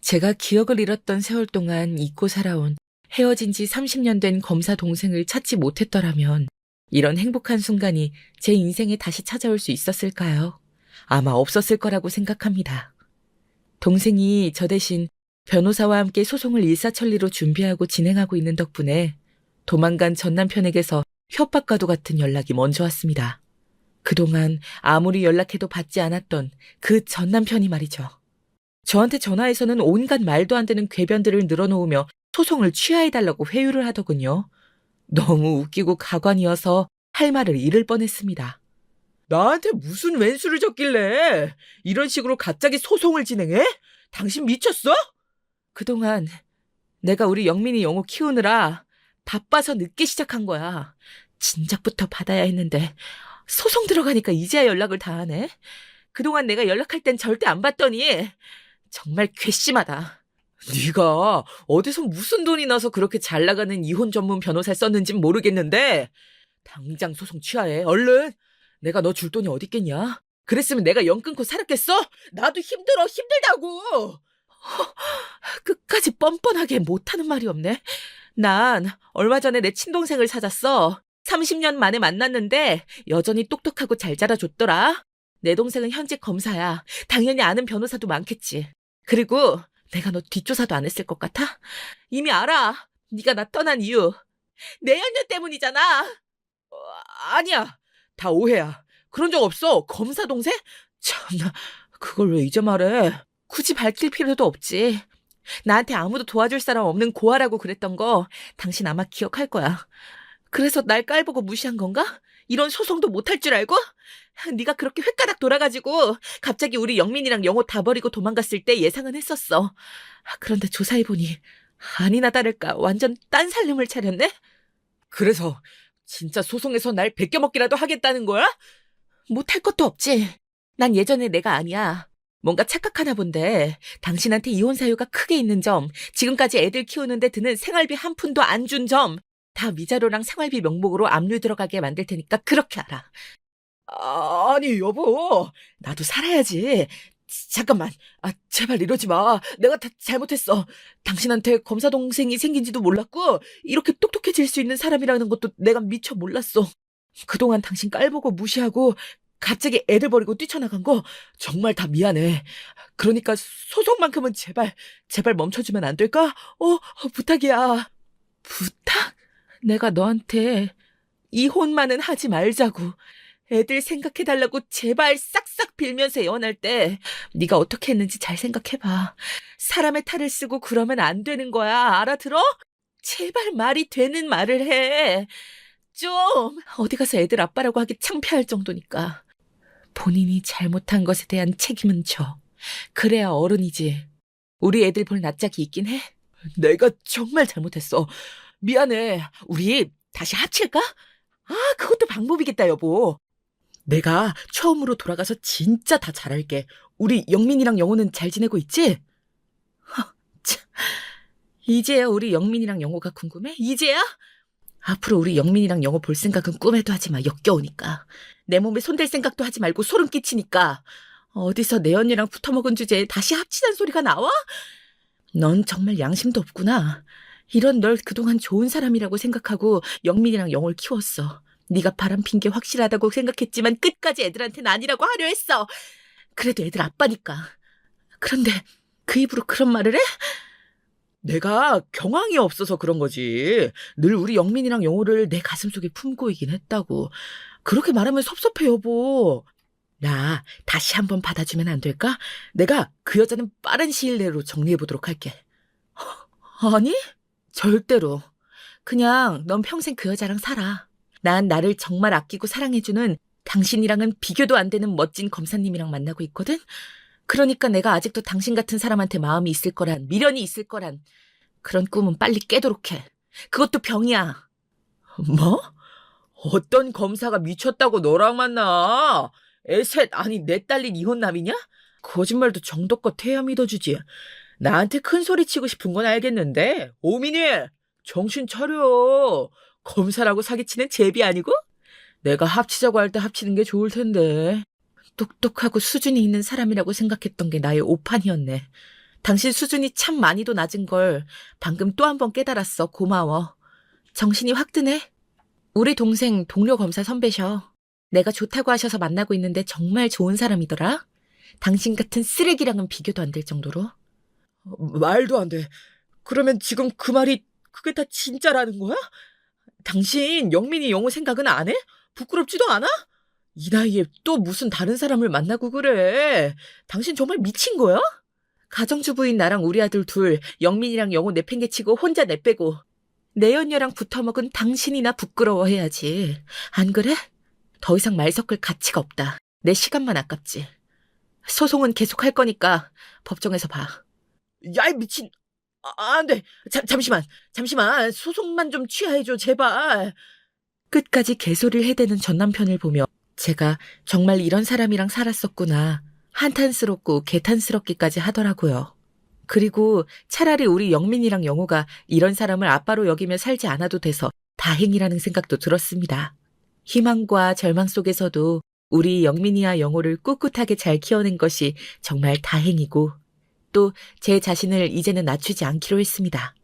제가 기억을 잃었던 세월 동안 잊고 살아온 헤어진 지 30년 된 검사 동생을 찾지 못했더라면 이런 행복한 순간이 제 인생에 다시 찾아올 수 있었을까요? 아마 없었을 거라고 생각합니다. 동생이 저 대신 변호사와 함께 소송을 일사천리로 준비하고 진행하고 있는 덕분에 도망간 전 남편에게서 협박과도 같은 연락이 먼저 왔습니다. 그동안 아무리 연락해도 받지 않았던 그 전 남편이 말이죠. 저한테 전화해서는 온갖 말도 안 되는 궤변들을 늘어놓으며 소송을 취하해달라고 회유를 하더군요. 너무 웃기고 가관이어서 할 말을 잃을 뻔했습니다. 나한테 무슨 왼수를 졌길래 이런 식으로 갑자기 소송을 진행해? 당신 미쳤어? 그동안 내가 우리 영민이 영호 키우느라 바빠서 늦게 시작한 거야. 진작부터 받아야 했는데 소송 들어가니까 이제야 연락을 다 하네. 그동안 내가 연락할 땐 절대 안 받더니 정말 괘씸하다. 네가 어디서 무슨 돈이 나서 그렇게 잘 나가는 이혼 전문 변호사를 썼는진 모르겠는데 당장 소송 취하해. 얼른. 내가 너 줄 돈이 어딨겠냐? 그랬으면 내가 연 끊고 살았겠어? 나도 힘들다고. 끝까지 뻔뻔하게 못하는 말이 없네. 난 얼마 전에 내 친동생을 찾았어. 30년 만에 만났는데 여전히 똑똑하고 잘 자라줬더라. 내 동생은 현직 검사야. 당연히 아는 변호사도 많겠지. 그리고 내가 너 뒷조사도 안 했을 것 같아? 이미 알아. 네가 나 떠난 이유. 내연녀 때문이잖아. 아니야. 다 오해야. 그런 적 없어. 검사 동생? 참나, 그걸 왜 이제 말해? 굳이 밝힐 필요도 없지. 나한테 아무도 도와줄 사람 없는 고아라고 그랬던 거 당신 아마 기억할 거야. 그래서 날 깔보고 무시한 건가? 이런 소송도 못할 줄 알고? 네가 그렇게 횟가닥 돌아가지고 갑자기 우리 영민이랑 영호 다 버리고 도망갔을 때 예상은 했었어. 그런데 조사해보니 아니나 다를까 완전 딴 살림을 차렸네? 그래서 진짜 소송에서 날 베껴먹기라도 하겠다는 거야? 못할 것도 없지. 난 예전에 내가 아니야. 뭔가 착각하나 본데 당신한테 이혼 사유가 크게 있는 점, 지금까지 애들 키우는데 드는 생활비 한 푼도 안 준 점, 다 위자료랑 생활비 명목으로 압류 들어가게 만들 테니까 그렇게 알아. 아니 여보, 나도 살아야지. 잠깐만, 제발 이러지 마. 내가 다 잘못했어. 당신한테 검사 동생이 생긴지도 몰랐고 이렇게 똑똑해질 수 있는 사람이라는 것도 내가 미처 몰랐어. 그동안 당신 깔보고 무시하고 갑자기 애들 버리고 뛰쳐나간 거 정말 다 미안해. 그러니까 소송만큼은 제발 멈춰주면 안 될까? 부탁이야. 부탁? 내가 너한테 이혼만은 하지 말자고, 애들 생각해달라고 제발 싹싹 빌면서 애원할 때 네가 어떻게 했는지 잘 생각해봐. 사람의 탈을 쓰고 그러면 안 되는 거야. 알아들어? 제발 말이 되는 말을 해. 좀 어디 가서 애들 아빠라고 하기 창피할 정도니까. 본인이 잘못한 것에 대한 책임은 져. 그래야 어른이지. 우리 애들 볼 낯짝이 있긴 해. 내가 정말 잘못했어. 미안해. 우리 다시 합칠까? 그것도 방법이겠다, 여보. 내가 처음으로 돌아가서 진짜 다 잘할게. 우리 영민이랑 영호는 잘 지내고 있지? 참. 이제야 우리 영민이랑 영호가 궁금해? 이제야? 앞으로 우리 영민이랑 영호 볼 생각은 꿈에도 하지 마. 역겨우니까. 내 몸에 손댈 생각도 하지 말고 소름 끼치니까. 어디서 내 언니랑 붙어먹은 주제에 다시 합치자는 소리가 나와? 넌 정말 양심도 없구나. 이런 널 그동안 좋은 사람이라고 생각하고 영민이랑 영호를 키웠어. 네가 바람핀 게 확실하다고 생각했지만 끝까지 애들한테는 아니라고 하려 했어. 그래도 애들 아빠니까. 그런데 그 입으로 그런 말을 해? 내가 경황이 없어서 그런 거지. 늘 우리 영민이랑 영호를 내 가슴속에 품고 있긴 했다고. 그렇게 말하면 섭섭해, 여보. 야, 다시 한번 받아주면 안 될까? 내가 그 여자는 빠른 시일 내로 정리해보도록 할게. 아니? 절대로. 그냥 넌 평생 그 여자랑 살아. 난 나를 정말 아끼고 사랑해주는 당신이랑은 비교도 안 되는 멋진 검사님이랑 만나고 있거든? 그러니까 내가 아직도 당신 같은 사람한테 마음이 있을 거란, 미련이 있을 거란, 그런 꿈은 빨리 깨도록 해. 그것도 병이야. 뭐? 어떤 검사가 미쳤다고 너랑 만나? 애셋, 아니 내 딸린 이혼남이냐? 거짓말도 정도껏 해야 믿어주지. 나한테 큰 소리 치고 싶은 건 알겠는데, 오민희, 정신 차려. 검사라고 사기치는 제비 아니고? 내가 합치자고 할 때 합치는 게 좋을 텐데. 똑똑하고 수준이 있는 사람이라고 생각했던 게 나의 오판이었네. 당신 수준이 참 많이도 낮은 걸 방금 또 한 번 깨달았어. 고마워. 정신이 확 드네. 우리 동생 동료 검사 선배셔. 내가 좋다고 하셔서 만나고 있는데 정말 좋은 사람이더라. 당신 같은 쓰레기랑은 비교도 안 될 정도로. 말도 안 돼. 그러면 지금 그 말이 그게 다 진짜라는 거야? 당신 영민이 영호 생각은 안 해? 부끄럽지도 않아? 이 나이에 또 무슨 다른 사람을 만나고 그래. 당신 정말 미친 거야? 가정주부인 나랑 우리 아들 둘, 영민이랑 영호 내팽개치고 혼자 내빼고 내연녀랑 붙어먹은 당신이나 부끄러워해야지. 안 그래? 더 이상 말 섞을 가치가 없다. 내 시간만 아깝지. 소송은 계속할 거니까 법정에서 봐. 야, 이 미친. 안 돼. 잠시만. 소송만 좀 취하해줘, 제발. 끝까지 개소리를 해대는 전 남편을 보며 제가 정말 이런 사람이랑 살았었구나. 한탄스럽고 개탄스럽기까지 하더라고요. 그리고 차라리 우리 영민이랑 영호가 이런 사람을 아빠로 여기며 살지 않아도 돼서 다행이라는 생각도 들었습니다. 희망과 절망 속에서도 우리 영민이와 영호를 꿋꿋하게 잘 키워낸 것이 정말 다행이고 또 제 자신을 이제는 낮추지 않기로 했습니다.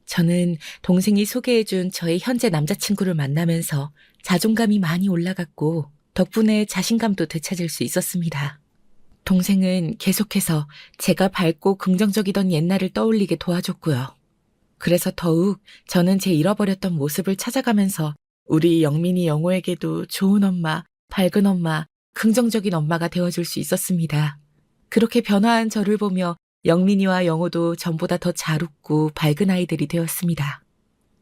저는 동생이 소개해준 저의 현재 남자친구를 만나면서 자존감이 많이 올라갔고 덕분에 자신감도 되찾을 수 있었습니다. 동생은 계속해서 제가 밝고 긍정적이던 옛날을 떠올리게 도와줬고요. 그래서 더욱 저는 제 잃어버렸던 모습을 찾아가면서 우리 영민이 영호에게도 좋은 엄마, 밝은 엄마, 긍정적인 엄마가 되어줄 수 있었습니다. 그렇게 변화한 저를 보며 영민이와 영호도 전보다 더 잘 웃고 밝은 아이들이 되었습니다.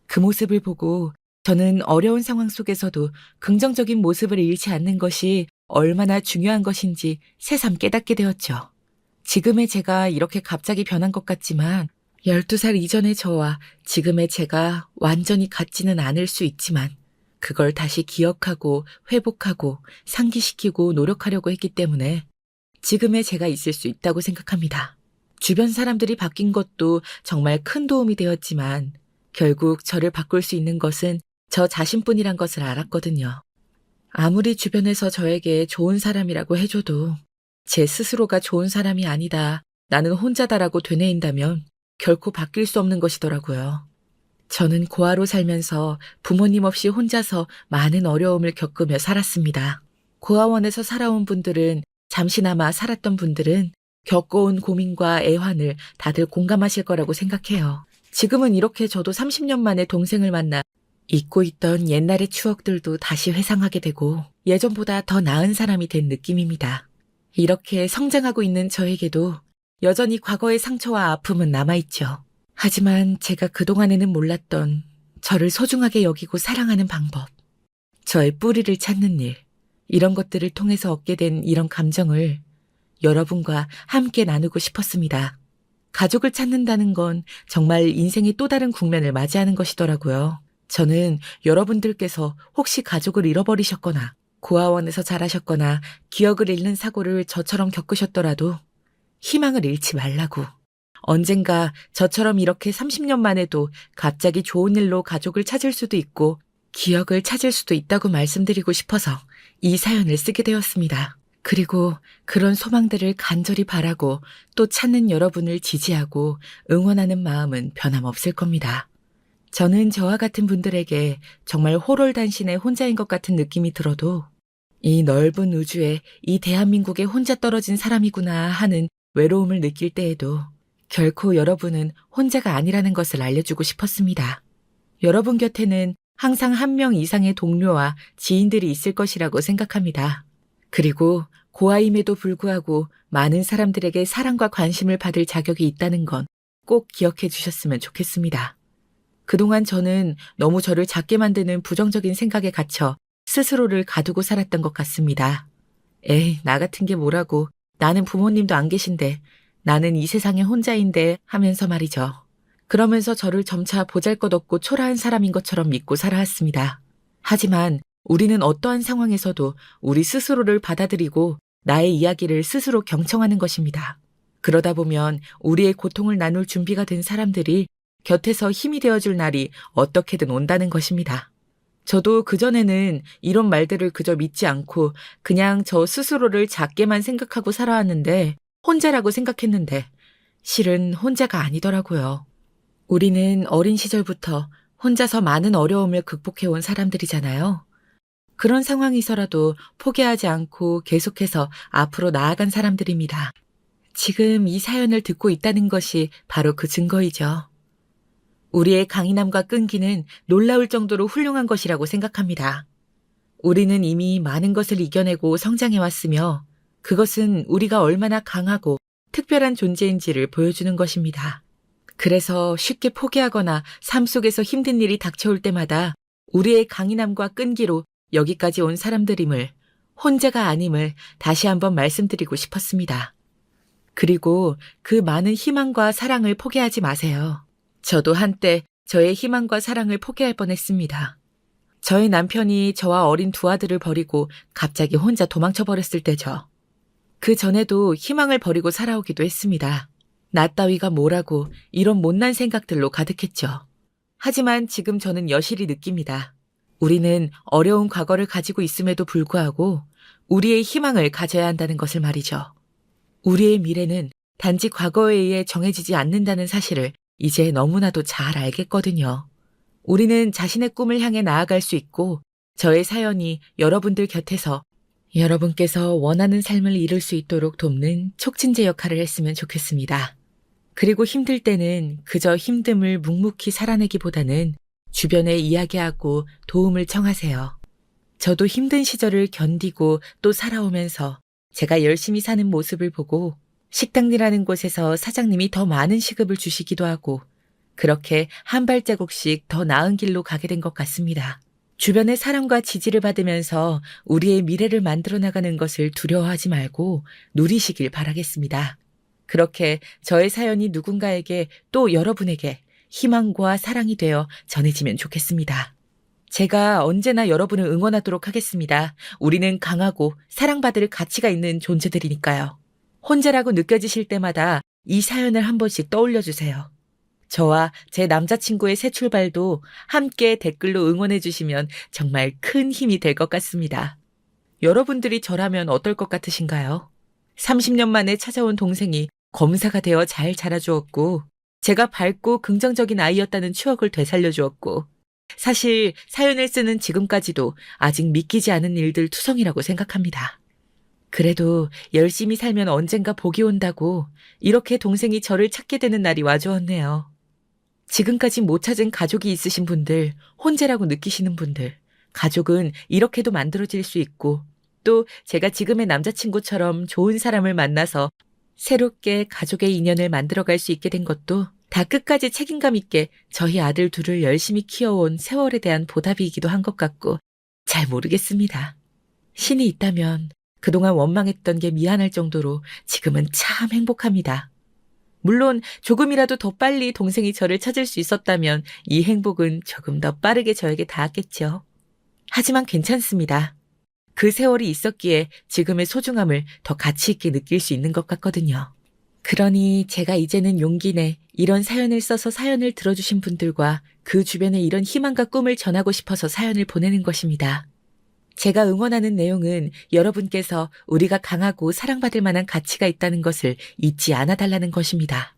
그 모습을 보고 저는 어려운 상황 속에서도 긍정적인 모습을 잃지 않는 것이 얼마나 중요한 것인지 새삼 깨닫게 되었죠. 지금의 제가 이렇게 갑자기 변한 것 같지만 12살 이전의 저와 지금의 제가 완전히 같지는 않을 수 있지만 그걸 다시 기억하고 회복하고 상기시키고 노력하려고 했기 때문에 지금의 제가 있을 수 있다고 생각합니다. 주변 사람들이 바뀐 것도 정말 큰 도움이 되었지만 결국 저를 바꿀 수 있는 것은 저 자신뿐이란 것을 알았거든요. 아무리 주변에서 저에게 좋은 사람이라고 해줘도 제 스스로가 좋은 사람이 아니다, 나는 혼자다라고 되뇌인다면 결코 바뀔 수 없는 것이더라고요. 저는 고아로 살면서 부모님 없이 혼자서 많은 어려움을 겪으며 살았습니다. 고아원에서 살아온 분들은 잠시나마 살았던 분들은 겪어온 고민과 애환을 다들 공감하실 거라고 생각해요. 지금은 이렇게 저도 30년 만에 동생을 만나 잊고 있던 옛날의 추억들도 다시 회상하게 되고 예전보다 더 나은 사람이 된 느낌입니다. 이렇게 성장하고 있는 저에게도 여전히 과거의 상처와 아픔은 남아있죠. 하지만 제가 그동안에는 몰랐던 저를 소중하게 여기고 사랑하는 방법, 저의 뿌리를 찾는 일, 이런 것들을 통해서 얻게 된 이런 감정을 여러분과 함께 나누고 싶었습니다. 가족을 찾는다는 건 정말 인생의 또 다른 국면을 맞이하는 것이더라고요. 저는 여러분들께서 혹시 가족을 잃어버리셨거나 고아원에서 자라셨거나 기억을 잃는 사고를 저처럼 겪으셨더라도 희망을 잃지 말라고. 언젠가 저처럼 이렇게 30년 만에도 갑자기 좋은 일로 가족을 찾을 수도 있고 기억을 찾을 수도 있다고 말씀드리고 싶어서 이 사연을 쓰게 되었습니다. 그리고 그런 소망들을 간절히 바라고 또 찾는 여러분을 지지하고 응원하는 마음은 변함없을 겁니다. 저는 저와 같은 분들에게 정말 호롤단신의 혼자인 것 같은 느낌이 들어도 이 넓은 우주에 이 대한민국에 혼자 떨어진 사람이구나 하는 외로움을 느낄 때에도 결코 여러분은 혼자가 아니라는 것을 알려주고 싶었습니다. 여러분 곁에는 항상 한 명 이상의 동료와 지인들이 있을 것이라고 생각합니다. 그리고 고아임에도 불구하고 많은 사람들에게 사랑과 관심을 받을 자격이 있다는 건 꼭 기억해 주셨으면 좋겠습니다. 그동안 저는 너무 저를 작게 만드는 부정적인 생각에 갇혀 스스로를 가두고 살았던 것 같습니다. 에이, 나 같은 게 뭐라고. 나는 부모님도 안 계신데, 나는 이 세상에 혼자인데 하면서 말이죠. 그러면서 저를 점차 보잘것없고 초라한 사람인 것처럼 믿고 살아왔습니다. 하지만 우리는 어떠한 상황에서도 우리 스스로를 받아들이고 나의 이야기를 스스로 경청하는 것입니다. 그러다 보면 우리의 고통을 나눌 준비가 된 사람들이 곁에서 힘이 되어줄 날이 어떻게든 온다는 것입니다. 저도 그전에는 이런 말들을 그저 믿지 않고 그냥 저 스스로를 작게만 생각하고 살아왔는데 혼자라고 생각했는데 실은 혼자가 아니더라고요. 우리는 어린 시절부터 혼자서 많은 어려움을 극복해온 사람들이잖아요. 그런 상황에서라도 포기하지 않고 계속해서 앞으로 나아간 사람들입니다. 지금 이 사연을 듣고 있다는 것이 바로 그 증거이죠. 우리의 강인함과 끈기는 놀라울 정도로 훌륭한 것이라고 생각합니다. 우리는 이미 많은 것을 이겨내고 성장해왔으며 그것은 우리가 얼마나 강하고 특별한 존재인지를 보여주는 것입니다. 그래서 쉽게 포기하거나 삶 속에서 힘든 일이 닥쳐올 때마다 우리의 강인함과 끈기로 여기까지 온 사람들임을, 혼자가 아님을 다시 한번 말씀드리고 싶었습니다. 그리고 그 많은 희망과 사랑을 포기하지 마세요. 저도 한때 저의 희망과 사랑을 포기할 뻔했습니다. 저희 남편이 저와 어린 두 아들을 버리고 갑자기 혼자 도망쳐 버렸을 때죠. 그 전에도 희망을 버리고 살아오기도 했습니다. 나 따위가 뭐라고 이런 못난 생각들로 가득했죠. 하지만 지금 저는 여실히 느낍니다. 우리는 어려운 과거를 가지고 있음에도 불구하고 우리의 희망을 가져야 한다는 것을 말이죠. 우리의 미래는 단지 과거에 의해 정해지지 않는다는 사실을 이제 너무나도 잘 알겠거든요. 우리는 자신의 꿈을 향해 나아갈 수 있고 저의 사연이 여러분들 곁에서 여러분께서 원하는 삶을 이룰 수 있도록 돕는 촉진제 역할을 했으면 좋겠습니다. 그리고 힘들 때는 그저 힘듦을 묵묵히 살아내기보다는 주변에 이야기하고 도움을 청하세요. 저도 힘든 시절을 견디고 또 살아오면서 제가 열심히 사는 모습을 보고 식당이라는 곳에서 사장님이 더 많은 시급을 주시기도 하고 그렇게 한 발자국씩 더 나은 길로 가게 된 것 같습니다. 주변의 사랑과 지지를 받으면서 우리의 미래를 만들어 나가는 것을 두려워하지 말고 누리시길 바라겠습니다. 그렇게 저의 사연이 누군가에게 또 여러분에게 희망과 사랑이 되어 전해지면 좋겠습니다. 제가 언제나 여러분을 응원하도록 하겠습니다. 우리는 강하고 사랑받을 가치가 있는 존재들이니까요. 혼자라고 느껴지실 때마다 이 사연을 한 번씩 떠올려주세요. 저와 제 남자친구의 새 출발도 함께 댓글로 응원해 주시면 정말 큰 힘이 될 것 같습니다. 여러분들이 저라면 어떨 것 같으신가요? 30년 만에 찾아온 동생이 검사가 되어 잘 자라주었고 제가 밝고 긍정적인 아이였다는 추억을 되살려주었고 사실 사연을 쓰는 지금까지도 아직 믿기지 않은 일들 투성이라고 생각합니다. 그래도 열심히 살면 언젠가 복이 온다고 이렇게 동생이 저를 찾게 되는 날이 와주었네요. 지금까지 못 찾은 가족이 있으신 분들, 혼자라고 느끼시는 분들, 가족은 이렇게도 만들어질 수 있고 또 제가 지금의 남자친구처럼 좋은 사람을 만나서 새롭게 가족의 인연을 만들어갈 수 있게 된 것도 다 끝까지 책임감 있게 저희 아들 둘을 열심히 키워온 세월에 대한 보답이기도 한 것 같고 잘 모르겠습니다. 신이 있다면 그동안 원망했던 게 미안할 정도로 지금은 참 행복합니다. 물론 조금이라도 더 빨리 동생이 저를 찾을 수 있었다면 이 행복은 조금 더 빠르게 저에게 닿았겠죠. 하지만 괜찮습니다. 그 세월이 있었기에 지금의 소중함을 더 가치 있게 느낄 수 있는 것 같거든요. 그러니 제가 이제는 용기 내 이런 사연을 써서 사연을 들어주신 분들과 그 주변에 이런 희망과 꿈을 전하고 싶어서 사연을 보내는 것입니다. 제가 응원하는 내용은 여러분께서 우리가 강하고 사랑받을 만한 가치가 있다는 것을 잊지 않아달라는 것입니다.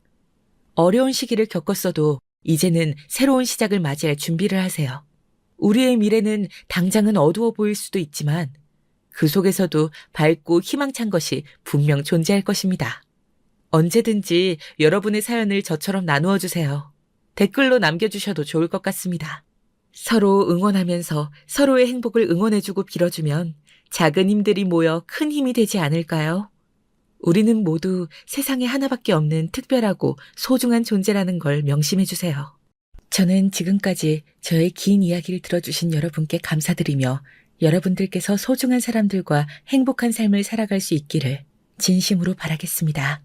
어려운 시기를 겪었어도 이제는 새로운 시작을 맞이할 준비를 하세요. 우리의 미래는 당장은 어두워 보일 수도 있지만 그 속에서도 밝고 희망찬 것이 분명 존재할 것입니다. 언제든지 여러분의 사연을 저처럼 나누어 주세요. 댓글로 남겨주셔도 좋을 것 같습니다. 서로 응원하면서 서로의 행복을 응원해주고 빌어주면 작은 힘들이 모여 큰 힘이 되지 않을까요? 우리는 모두 세상에 하나밖에 없는 특별하고 소중한 존재라는 걸 명심해주세요. 저는 지금까지 저의 긴 이야기를 들어주신 여러분께 감사드리며 여러분들께서 소중한 사람들과 행복한 삶을 살아갈 수 있기를 진심으로 바라겠습니다.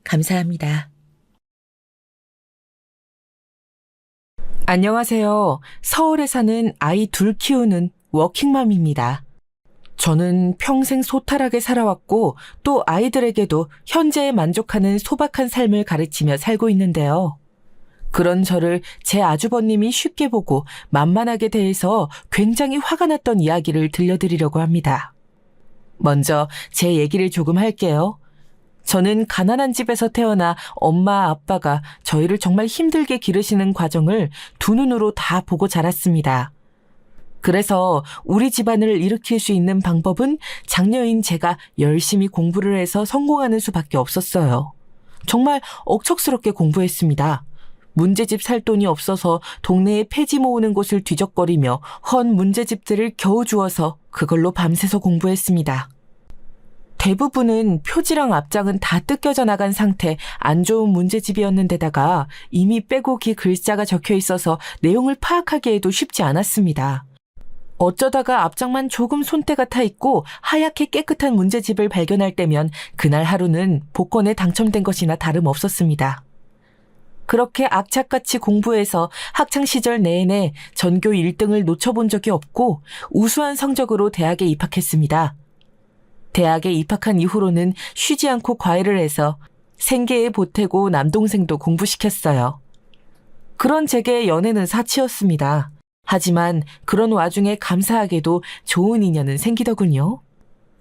감사합니다. 안녕하세요. 서울에 사는 아이 둘 키우는 워킹맘입니다. 저는 평생 소탈하게 살아왔고 또 아이들에게도 현재에 만족하는 소박한 삶을 가르치며 살고 있는데요. 그런 저를 제 아주버님이 쉽게 보고 만만하게 대해서 굉장히 화가 났던 이야기를 들려드리려고 합니다. 먼저 제 얘기를 조금 할게요. 저는 가난한 집에서 태어나 엄마, 아빠가 저희를 정말 힘들게 기르시는 과정을 두 눈으로 다 보고 자랐습니다. 그래서 우리 집안을 일으킬 수 있는 방법은 장녀인 제가 열심히 공부를 해서 성공하는 수밖에 없었어요. 정말 억척스럽게 공부했습니다. 문제집 살 돈이 없어서 동네에 폐지 모으는 곳을 뒤적거리며 헌 문제집들을 겨우 주워서 그걸로 밤새서 공부했습니다. 대부분은 표지랑 앞장은 다 뜯겨져 나간 상태 안 좋은 문제집이었는데다가 이미 빼곡히 글자가 적혀 있어서 내용을 파악하기에도 쉽지 않았습니다. 어쩌다가 앞장만 조금 손때가 타 있고 하얗게 깨끗한 문제집을 발견할 때면 그날 하루는 복권에 당첨된 것이나 다름없었습니다. 그렇게 악착같이 공부해서 학창시절 내내 전교 1등을 놓쳐본 적이 없고 우수한 성적으로 대학에 입학했습니다. 대학에 입학한 이후로는 쉬지 않고 과외를 해서 생계에 보태고 남동생도 공부시켰어요. 그런 제게 연애는 사치였습니다. 하지만 그런 와중에 감사하게도 좋은 인연은 생기더군요.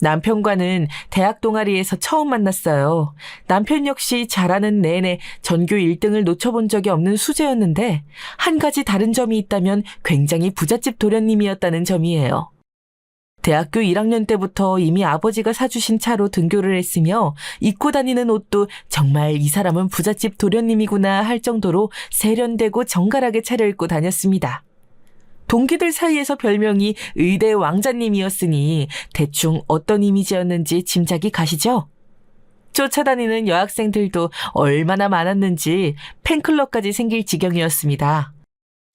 남편과는 대학 동아리에서 처음 만났어요. 남편 역시 잘하는 내내 전교 1등을 놓쳐본 적이 없는 수재였는데 한 가지 다른 점이 있다면 굉장히 부잣집 도련님이었다는 점이에요. 대학교 1학년 때부터 이미 아버지가 사주신 차로 등교를 했으며 입고 다니는 옷도 정말 이 사람은 부잣집 도련님이구나 할 정도로 세련되고 정갈하게 차려입고 다녔습니다. 동기들 사이에서 별명이 의대 왕자님이었으니 대충 어떤 이미지였는지 짐작이 가시죠? 쫓아다니는 여학생들도 얼마나 많았는지 팬클럽까지 생길 지경이었습니다.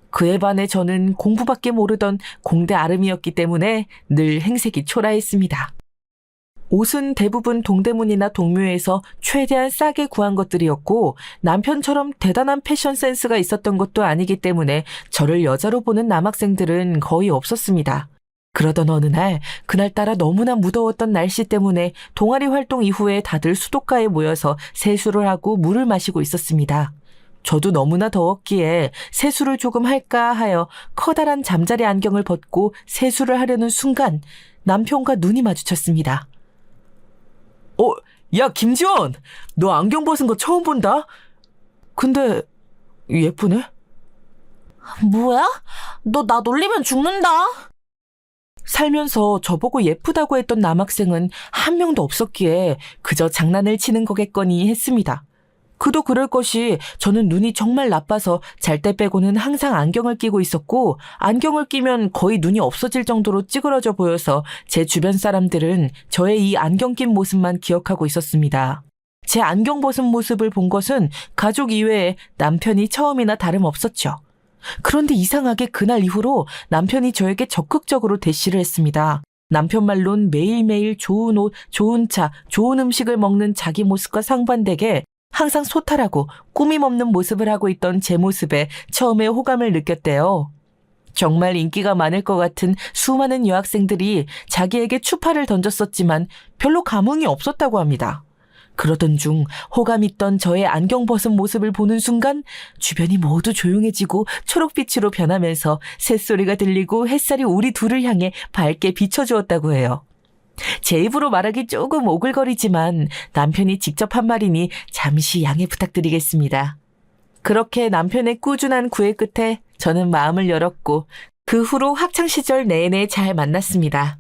그에 반해 저는 공부밖에 모르던 공대 아름이었기 때문에 늘 행색이 초라했습니다. 옷은 대부분 동대문이나 동묘에서 최대한 싸게 구한 것들이었고 남편처럼 대단한 패션 센스가 있었던 것도 아니기 때문에 저를 여자로 보는 남학생들은 거의 없었습니다. 그러던 어느 날 그날따라 너무나 무더웠던 날씨 때문에 동아리 활동 이후에 다들 수도가에 모여서 세수를 하고 물을 마시고 있었습니다. 저도 너무나 더웠기에 세수를 조금 할까 하여 커다란 잠자리 안경을 벗고 세수를 하려는 순간 남편과 눈이 마주쳤습니다. 야, 김지원! 너 안경 벗은 거 처음 본다? 근데 예쁘네? 뭐야? 너 나 놀리면 죽는다. 살면서 저보고 예쁘다고 했던 남학생은 한 명도 없었기에 그저 장난을 치는 거겠거니 했습니다. 그도 그럴 것이 저는 눈이 정말 나빠서 잘 때 빼고는 항상 안경을 끼고 있었고 안경을 끼면 거의 눈이 없어질 정도로 찌그러져 보여서 제 주변 사람들은 저의 이 안경 낀 모습만 기억하고 있었습니다. 제 안경 벗은 모습을 본 것은 가족 이외에 남편이 처음이나 다름없었죠. 그런데 이상하게 그날 이후로 남편이 저에게 적극적으로 대시를 했습니다. 남편 말론 매일매일 좋은 옷, 좋은 차, 좋은 음식을 먹는 자기 모습과 상반되게 항상 소탈하고 꾸밈 없는 모습을 하고 있던 제 모습에 처음에 호감을 느꼈대요. 정말 인기가 많을 것 같은 수많은 여학생들이 자기에게 추파를 던졌었지만 별로 감흥이 없었다고 합니다. 그러던 중 호감 있던 저의 안경 벗은 모습을 보는 순간 주변이 모두 조용해지고 초록빛으로 변하면서 새소리가 들리고 햇살이 우리 둘을 향해 밝게 비춰주었다고 해요. 제 입으로 말하기 조금 오글거리지만 남편이 직접 한 말이니 잠시 양해 부탁드리겠습니다. 그렇게 남편의 꾸준한 구애 끝에 저는 마음을 열었고 그 후로 학창시절 내내 잘 만났습니다.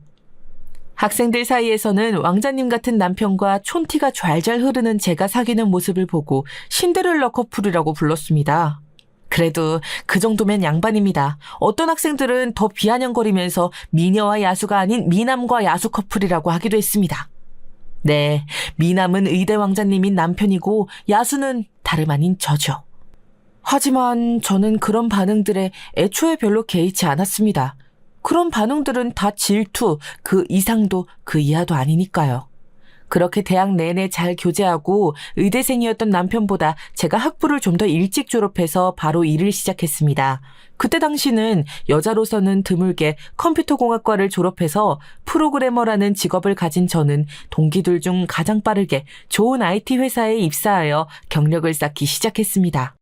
학생들 사이에서는 왕자님 같은 남편과 촌티가 좔좔 흐르는 제가 사귀는 모습을 보고 신데렐라 커플이라고 불렀습니다. 그래도 그 정도면 양반입니다. 어떤 학생들은 더 비아냥거리면서 미녀와 야수가 아닌 미남과 야수 커플이라고 하기도 했습니다. 네, 미남은 의대 왕자님인 남편이고 야수는 다름 아닌 저죠. 하지만 저는 그런 반응들에 애초에 별로 개의치 않았습니다. 그런 반응들은 다 질투, 그 이상도 그 이하도 아니니까요. 그렇게 대학 내내 잘 교제하고 의대생이었던 남편보다 제가 학부를 좀 더 일찍 졸업해서 바로 일을 시작했습니다. 그때 당시는 여자로서는 드물게 컴퓨터공학과를 졸업해서 프로그래머라는 직업을 가진 저는 동기들 중 가장 빠르게 좋은 IT 회사에 입사하여 경력을 쌓기 시작했습니다.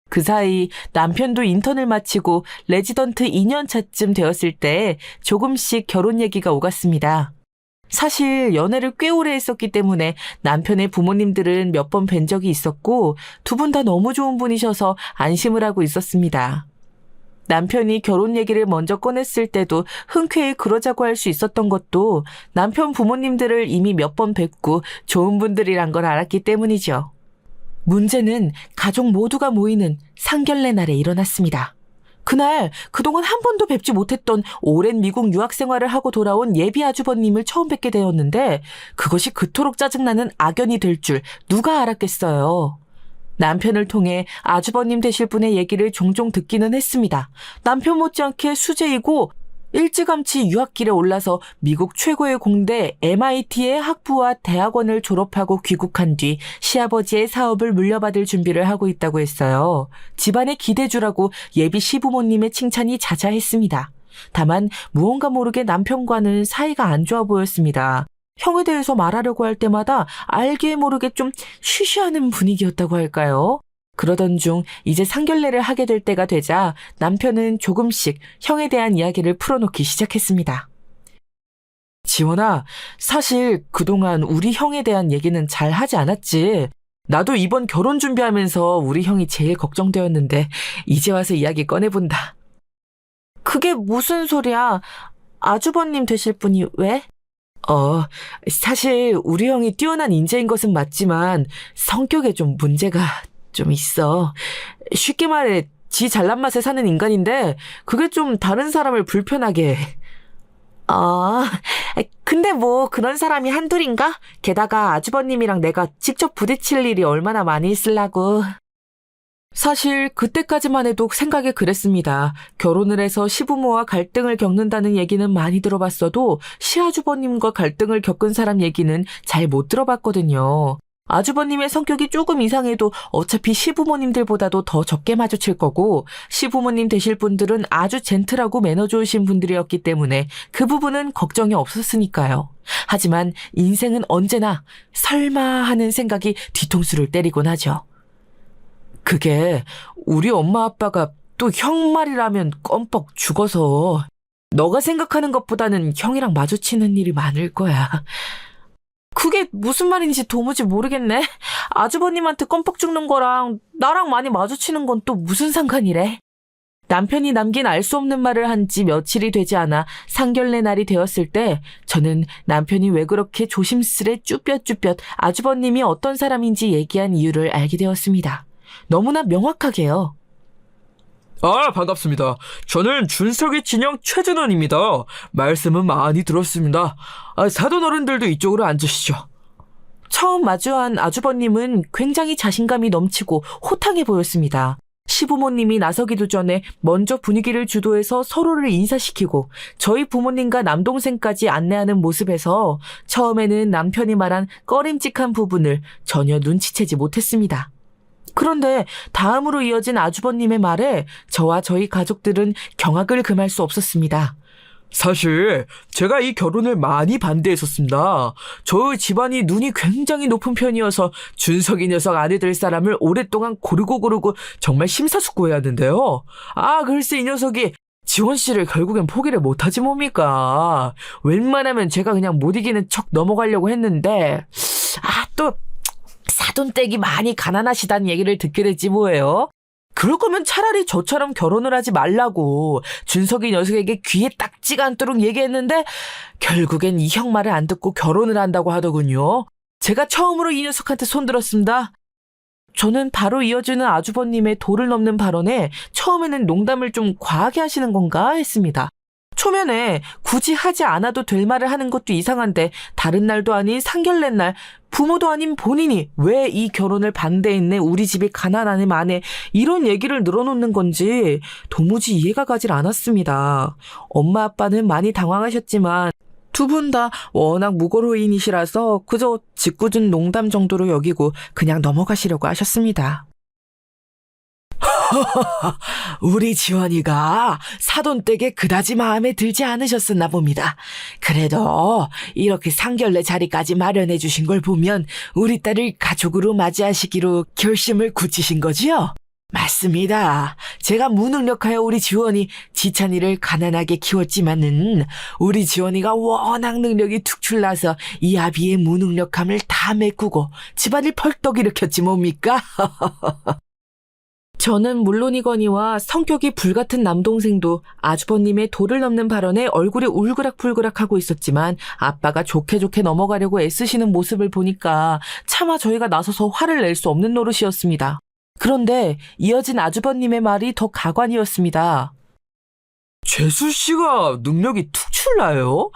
그 사이 남편도 인턴을 마치고 레지던트 2년 차쯤 되었을 때 조금씩 결혼 얘기가 오갔습니다. 사실 연애를 꽤 오래 했었기 때문에 남편의 부모님들은 몇 번 뵌 적이 있었고 두 분 다 너무 좋은 분이셔서 안심을 하고 있었습니다. 남편이 결혼 얘기를 먼저 꺼냈을 때도 흔쾌히 그러자고 할 수 있었던 것도 남편 부모님들을 이미 몇 번 뵙고 좋은 분들이란 걸 알았기 때문이죠. 문제는 가족 모두가 모이는 상견례 날에 일어났습니다. 그날 그동안 한 번도 뵙지 못했던 오랜 미국 유학 생활을 하고 돌아온 예비 아주버님을 처음 뵙게 되었는데 그것이 그토록 짜증나는 악연이 될 줄 누가 알았겠어요. 남편을 통해 아주버님 되실 분의 얘기를 종종 듣기는 했습니다. 남편 못지않게 수재이고 일찌감치 유학길에 올라서 미국 최고의 공대 MIT의 학부와 대학원을 졸업하고 귀국한 뒤 시아버지의 사업을 물려받을 준비를 하고 있다고 했어요. 집안의 기대주라고 예비 시부모님의 칭찬이 자자했습니다. 다만 무언가 모르게 남편과는 사이가 안 좋아 보였습니다. 형에 대해서 말하려고 할 때마다 알게 모르게 좀 쉬쉬하는 분위기였다고 할까요? 그러던 중 이제 상견례를 하게 될 때가 되자 남편은 조금씩 형에 대한 이야기를 풀어놓기 시작했습니다. 지원아, 사실 그동안 우리 형에 대한 얘기는 잘 하지 않았지. 나도 이번 결혼 준비하면서 우리 형이 제일 걱정되었는데 이제 와서 이야기 꺼내본다. 그게 무슨 소리야? 아주버님 되실 분이 왜? 사실 우리 형이 뛰어난 인재인 것은 맞지만 성격에 좀 문제가 좀 있어. 쉽게 말해 지 잘난 맛에 사는 인간인데 그게 좀 다른 사람을 불편하게 해. 근데 뭐 그런 사람이 한둘인가? 게다가 아주버님이랑 내가 직접 부딪힐 일이 얼마나 많이 있으려고. 사실 그때까지만 해도 생각에 그랬습니다. 결혼을 해서 시부모와 갈등을 겪는다는 얘기는 많이 들어봤어도 시아주버님과 갈등을 겪은 사람 얘기는 잘 못 들어봤거든요. 아주버님의 성격이 조금 이상해도 어차피 시부모님들보다도 더 적게 마주칠 거고 시부모님 되실 분들은 아주 젠틀하고 매너 좋으신 분들이었기 때문에 그 부분은 걱정이 없었으니까요. 하지만 인생은 언제나 설마 하는 생각이 뒤통수를 때리곤 하죠. 그게 우리 엄마 아빠가 또 형 말이라면 껌뻑 죽어서 너가 생각하는 것보다는 형이랑 마주치는 일이 많을 거야. 그게 무슨 말인지 도무지 모르겠네. 아주버님한테 껌뻑 죽는 거랑 나랑 많이 마주치는 건 또 무슨 상관이래? 남편이 남긴 알 수 없는 말을 한 지 며칠이 되지 않아 상견례 날이 되었을 때 저는 남편이 왜 그렇게 조심스레 쭈뼛쭈뼛 아주버님이 어떤 사람인지 얘기한 이유를 알게 되었습니다. 너무나 명확하게요. 반갑습니다. 저는 준석이 진영 최준원입니다. 말씀은 많이 들었습니다. 사돈 어른들도 이쪽으로 앉으시죠. 처음 마주한 아주버님은 굉장히 자신감이 넘치고 호탕해 보였습니다. 시부모님이 나서기도 전에 먼저 분위기를 주도해서 서로를 인사시키고 저희 부모님과 남동생까지 안내하는 모습에서 처음에는 남편이 말한 꺼림칙한 부분을 전혀 눈치채지 못했습니다. 그런데 다음으로 이어진 아주버님의 말에 저와 저희 가족들은 경악을 금할 수 없었습니다. 사실 제가 이 결혼을 많이 반대했었습니다. 저희 집안이 눈이 굉장히 높은 편이어서 준석이 녀석 아내 될 사람을 오랫동안 고르고 정말 심사숙고해야 하는데요. 글쎄 이 녀석이 지원 씨를 결국엔 포기를 못하지 뭡니까. 웬만하면 제가 그냥 못 이기는 척 넘어가려고 했는데 또 사돈 댁이 많이 가난하시다는 얘기를 듣게 됐지 뭐예요. 그럴 거면 차라리 저처럼 결혼을 하지 말라고 준석이 녀석에게 귀에 딱지가 않도록 얘기했는데 결국엔 이 형 말을 안 듣고 결혼을 한다고 하더군요. 제가 처음으로 이 녀석한테 손들었습니다. 저는 바로 이어지는 아주버님의 도를 넘는 발언에 처음에는 농담을 좀 과하게 하시는 건가 했습니다. 초면에 굳이 하지 않아도 될 말을 하는 것도 이상한데 다른 날도 아닌 상견례 날 부모도 아닌 본인이 왜 이 결혼을 반대했네, 우리 집이 가난하네 마네 이런 얘기를 늘어놓는 건지 도무지 이해가 가질 않았습니다. 엄마 아빠는 많이 당황하셨지만 두 분 다 워낙 무고로인이시라서 그저 짓궂은 농담 정도로 여기고 그냥 넘어가시려고 하셨습니다. 우리 지원이가 사돈 댁에 그다지 마음에 들지 않으셨었나 봅니다. 그래도 이렇게 상견례 자리까지 마련해 주신 걸 보면 우리 딸을 가족으로 맞이하시기로 결심을 굳히신 거지요? 맞습니다. 제가 무능력하여 우리 지원이 지찬이를 가난하게 키웠지만은 우리 지원이가 워낙 능력이 특출나서 이 아비의 무능력함을 다 메꾸고 집안을 펄떡 일으켰지 뭡니까? 저는 물론이거니와 성격이 불같은 남동생도 아주버님의 도를 넘는 발언에 얼굴이 울그락불그락하고 있었지만 아빠가 좋게 넘어가려고 애쓰시는 모습을 보니까 차마 저희가 나서서 화를 낼 수 없는 노릇이었습니다. 그런데 이어진 아주버님의 말이 더 가관이었습니다. 재수 씨가 능력이 특출나요?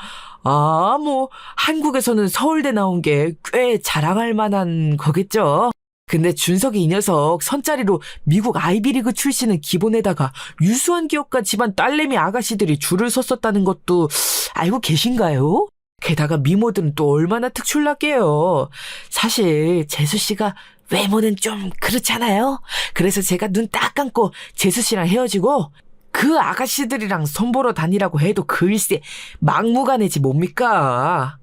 한국에서는 서울대 나온 게 꽤 자랑할 만한 거겠죠. 근데 준석이 이 녀석 선짜리로 미국 아이비리그 출신은 기본에다가 유수한 기업가 집안 딸내미 아가씨들이 줄을 섰었다는 것도 알고 계신가요? 게다가 미모들은 또 얼마나 특출나게요. 사실 재수 씨가 외모는 좀 그렇잖아요. 그래서 제가 눈 딱 감고 재수 씨랑 헤어지고 그 아가씨들이랑 손보러 다니라고 해도 글쎄 막무가내지 뭡니까?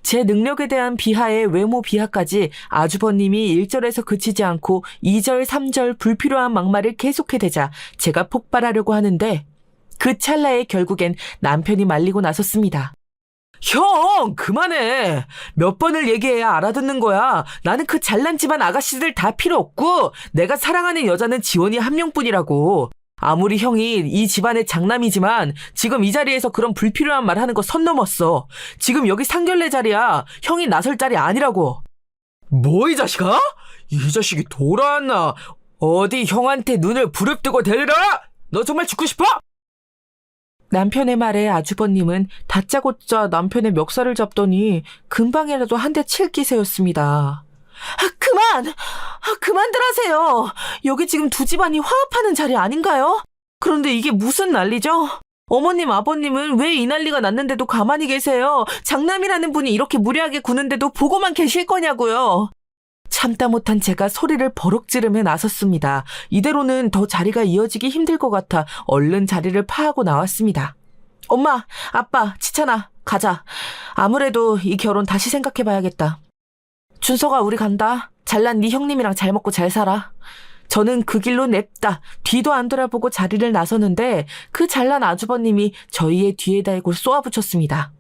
제 능력에 대한 비하에 외모 비하까지 아주버님이 1절에서 그치지 않고 2절, 3절 불필요한 막말을 계속해대자 제가 폭발하려고 하는데 그 찰나에 결국엔 남편이 말리고 나섰습니다. 형, 그만해. 몇 번을 얘기해야 알아듣는 거야. 나는 그 잘난 집안 아가씨들 다 필요 없고 내가 사랑하는 여자는 지원이 한 명뿐이라고. 아무리 형이 이 집안의 장남이지만 지금 이 자리에서 그런 불필요한 말 하는 거 선 넘었어. 지금 여기 상견례 자리야. 형이 나설 자리 아니라고. 뭐 이 자식아? 이 자식이 돌아왔나? 어디 형한테 눈을 부릅뜨고 대리라? 너 정말 죽고 싶어? 남편의 말에 아주버님은 다짜고짜 남편의 멱살을 잡더니 금방이라도 한 대 칠 기세였습니다. 그만들 하세요. 여기 지금 두 집안이 화합하는 자리 아닌가요? 그런데 이게 무슨 난리죠? 어머님, 아버님은 왜 이 난리가 났는데도 가만히 계세요? 장남이라는 분이 이렇게 무례하게 구는데도 보고만 계실 거냐고요? 참다 못한 제가 소리를 버럭 지르며 나섰습니다. 이대로는 더 자리가 이어지기 힘들 것 같아 얼른 자리를 파하고 나왔습니다. 엄마, 아빠, 지찬아, 가자. 아무래도 이 결혼 다시 생각해봐야겠다. 준석아, 우리 간다. 잘난 네 형님이랑 잘 먹고 잘 살아. 저는 그 길로 냅다 뒤도 안 돌아보고 자리를 나서는데 그 잘난 아주버님이 저희의 뒤에다 대고 쏘아붙였습니다.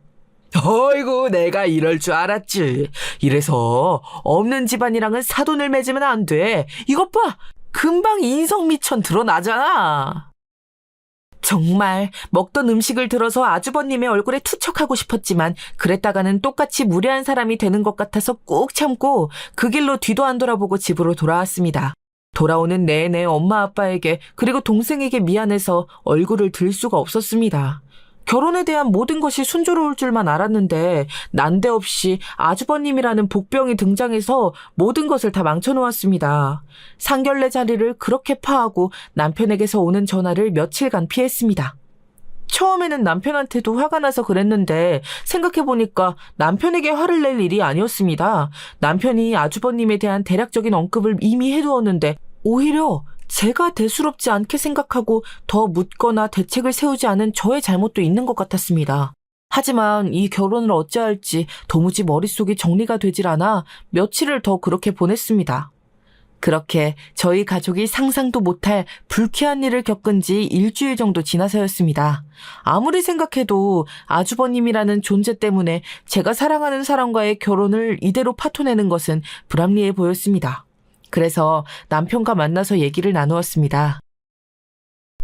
어이구, 내가 이럴 줄 알았지. 이래서 없는 집안이랑은 사돈을 맺으면 안 돼. 이것 봐, 금방 인성미천 드러나잖아. 정말 먹던 음식을 들어서 아주버님의 얼굴에 투척하고 싶었지만 그랬다가는 똑같이 무례한 사람이 되는 것 같아서 꾹 참고 그 길로 뒤도 안 돌아보고 집으로 돌아왔습니다. 돌아오는 내내 엄마 아빠에게 그리고 동생에게 미안해서 얼굴을 들 수가 없었습니다. 결혼에 대한 모든 것이 순조로울 줄만 알았는데 난데없이 아주버님이라는 복병이 등장해서 모든 것을 다 망쳐놓았습니다. 상견례 자리를 그렇게 파하고 남편에게서 오는 전화를 며칠간 피했습니다. 처음에는 남편한테도 화가 나서 그랬는데 생각해보니까 남편에게 화를 낼 일이 아니었습니다. 남편이 아주버님에 대한 대략적인 언급을 이미 해두었는데 오히려 제가 대수롭지 않게 생각하고 더 묻거나 대책을 세우지 않은 저의 잘못도 있는 것 같았습니다. 하지만 이 결혼을 어찌할지 도무지 머릿속이 정리가 되질 않아 며칠을 더 그렇게 보냈습니다. 그렇게 저희 가족이 상상도 못할 불쾌한 일을 겪은 지 일주일 정도 지나서였습니다. 아무리 생각해도 아주버님이라는 존재 때문에 제가 사랑하는 사람과의 결혼을 이대로 파토내는 것은 불합리해 보였습니다. 그래서 남편과 만나서 얘기를 나누었습니다.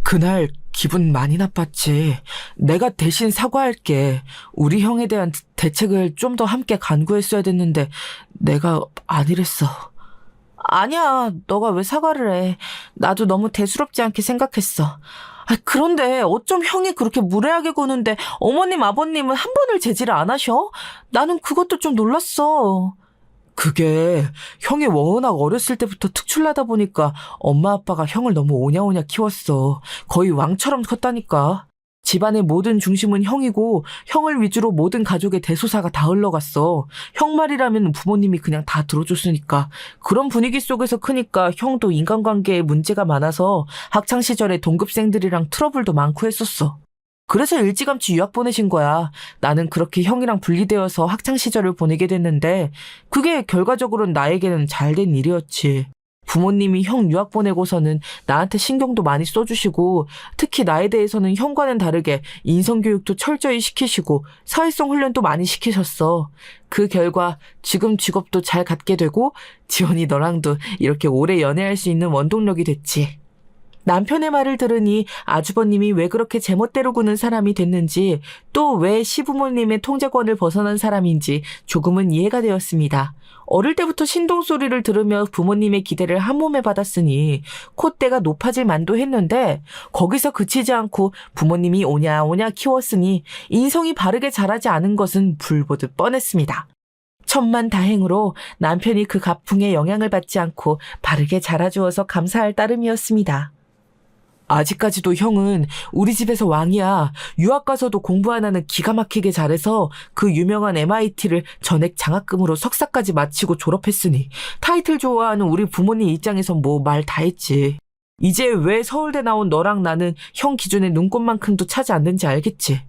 그날 기분 많이 나빴지. 내가 대신 사과할게. 우리 형에 대한 대책을 좀 더 함께 간구했어야 됐는데 내가 안 이랬어. 아니야, 너가 왜 사과를 해. 나도 너무 대수롭지 않게 생각했어. 그런데 어쩜 형이 그렇게 무례하게 구는데 어머님, 아버님은 한 번을 제지를 안 하셔? 나는 그것도 좀 놀랐어. 그게 형이 워낙 어렸을 때부터 특출나다 보니까 엄마 아빠가 형을 너무 오냐오냐 키웠어. 거의 왕처럼 컸다니까. 집안의 모든 중심은 형이고 형을 위주로 모든 가족의 대소사가 다 흘러갔어. 형 말이라면 부모님이 그냥 다 들어줬으니까. 그런 분위기 속에서 크니까 형도 인간관계에 문제가 많아서 학창시절에 동급생들이랑 트러블도 많고 했었어. 그래서 일찌감치 유학 보내신 거야. 나는 그렇게 형이랑 분리되어서 학창시절을 보내게 됐는데 그게 결과적으로는 나에게는 잘된 일이었지. 부모님이 형 유학 보내고서는 나한테 신경도 많이 써주시고 특히 나에 대해서는 형과는 다르게 인성교육도 철저히 시키시고 사회성 훈련도 많이 시키셨어. 그 결과 지금 직업도 잘 갖게 되고 지원이 너랑도 이렇게 오래 연애할 수 있는 원동력이 됐지. 남편의 말을 들으니 아주버님이 왜 그렇게 제멋대로 구는 사람이 됐는지 또 왜 시부모님의 통제권을 벗어난 사람인지 조금은 이해가 되었습니다. 어릴 때부터 신동소리를 들으며 부모님의 기대를 한몸에 받았으니 콧대가 높아질 만도 했는데 거기서 그치지 않고 부모님이 오냐오냐 키웠으니 인성이 바르게 자라지 않은 것은 불보듯 뻔했습니다. 천만다행으로 남편이 그 가풍에 영향을 받지 않고 바르게 자라주어서 감사할 따름이었습니다. 아직까지도 형은 우리 집에서 왕이야. 유학 가서도 공부 하나는 기가 막히게 잘해서 그 유명한 MIT를 전액 장학금으로 석사까지 마치고 졸업했으니 타이틀 좋아하는 우리 부모님 입장에선 뭐 말 다 했지. 이제 왜 서울대 나온 너랑 나는 형 기준의 눈꽃만큼도 차지 않는지 알겠지.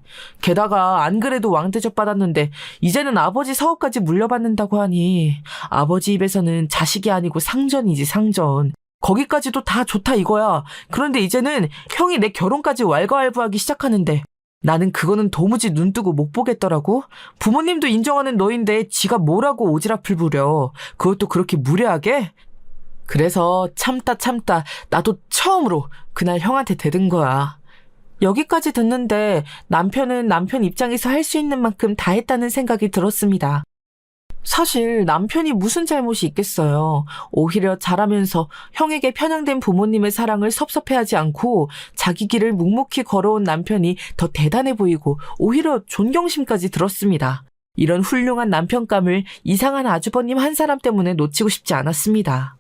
게다가 안 그래도 왕대접 받았는데 이제는 아버지 사업까지 물려받는다고 하니 아버지 입에서는 자식이 아니고 상전이지 상전. 거기까지도 다 좋다 이거야. 그런데 이제는 형이 내 결혼까지 왈가왈부하기 시작하는데 나는 그거는 도무지 눈뜨고 못 보겠더라고. 부모님도 인정하는 너인데 지가 뭐라고 오지랖을 부려. 그것도 그렇게 무례하게? 그래서 참다 나도 처음으로 그날 형한테 대든 거야. 여기까지 듣는데 남편은 남편 입장에서 할 수 있는 만큼 다 했다는 생각이 들었습니다. 사실 남편이 무슨 잘못이 있겠어요. 오히려 자라면서 형에게 편향된 부모님의 사랑을 섭섭해하지 않고 자기 길을 묵묵히 걸어온 남편이 더 대단해 보이고 오히려 존경심까지 들었습니다. 이런 훌륭한 남편감을 이상한 아주버님 한 사람 때문에 놓치고 싶지 않았습니다.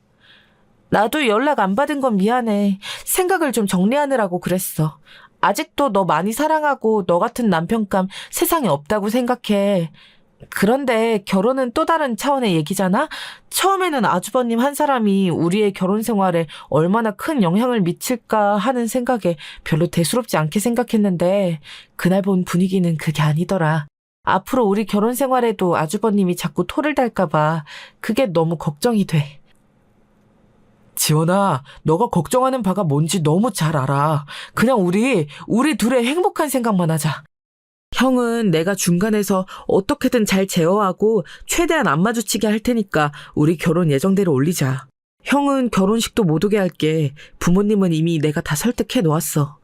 나도 연락 안 받은 건 미안해. 생각을 좀 정리하느라고 그랬어. 아직도 너 많이 사랑하고 너 같은 남편감 세상에 없다고 생각해. 그런데 결혼은 또 다른 차원의 얘기잖아? 처음에는 아주버님 한 사람이 우리의 결혼 생활에 얼마나 큰 영향을 미칠까 하는 생각에 별로 대수롭지 않게 생각했는데 그날 본 분위기는 그게 아니더라. 앞으로 우리 결혼 생활에도 아주버님이 자꾸 토를 달까봐 그게 너무 걱정이 돼. 지원아, 너가 걱정하는 바가 뭔지 너무 잘 알아. 그냥 우리 둘의 행복한 생각만 하자. 형은 내가 중간에서 어떻게든 잘 제어하고 최대한 안 마주치게 할 테니까 우리 결혼 예정대로 올리자. 형은 결혼식도 못 오게 할게. 부모님은 이미 내가 다 설득해 놓았어.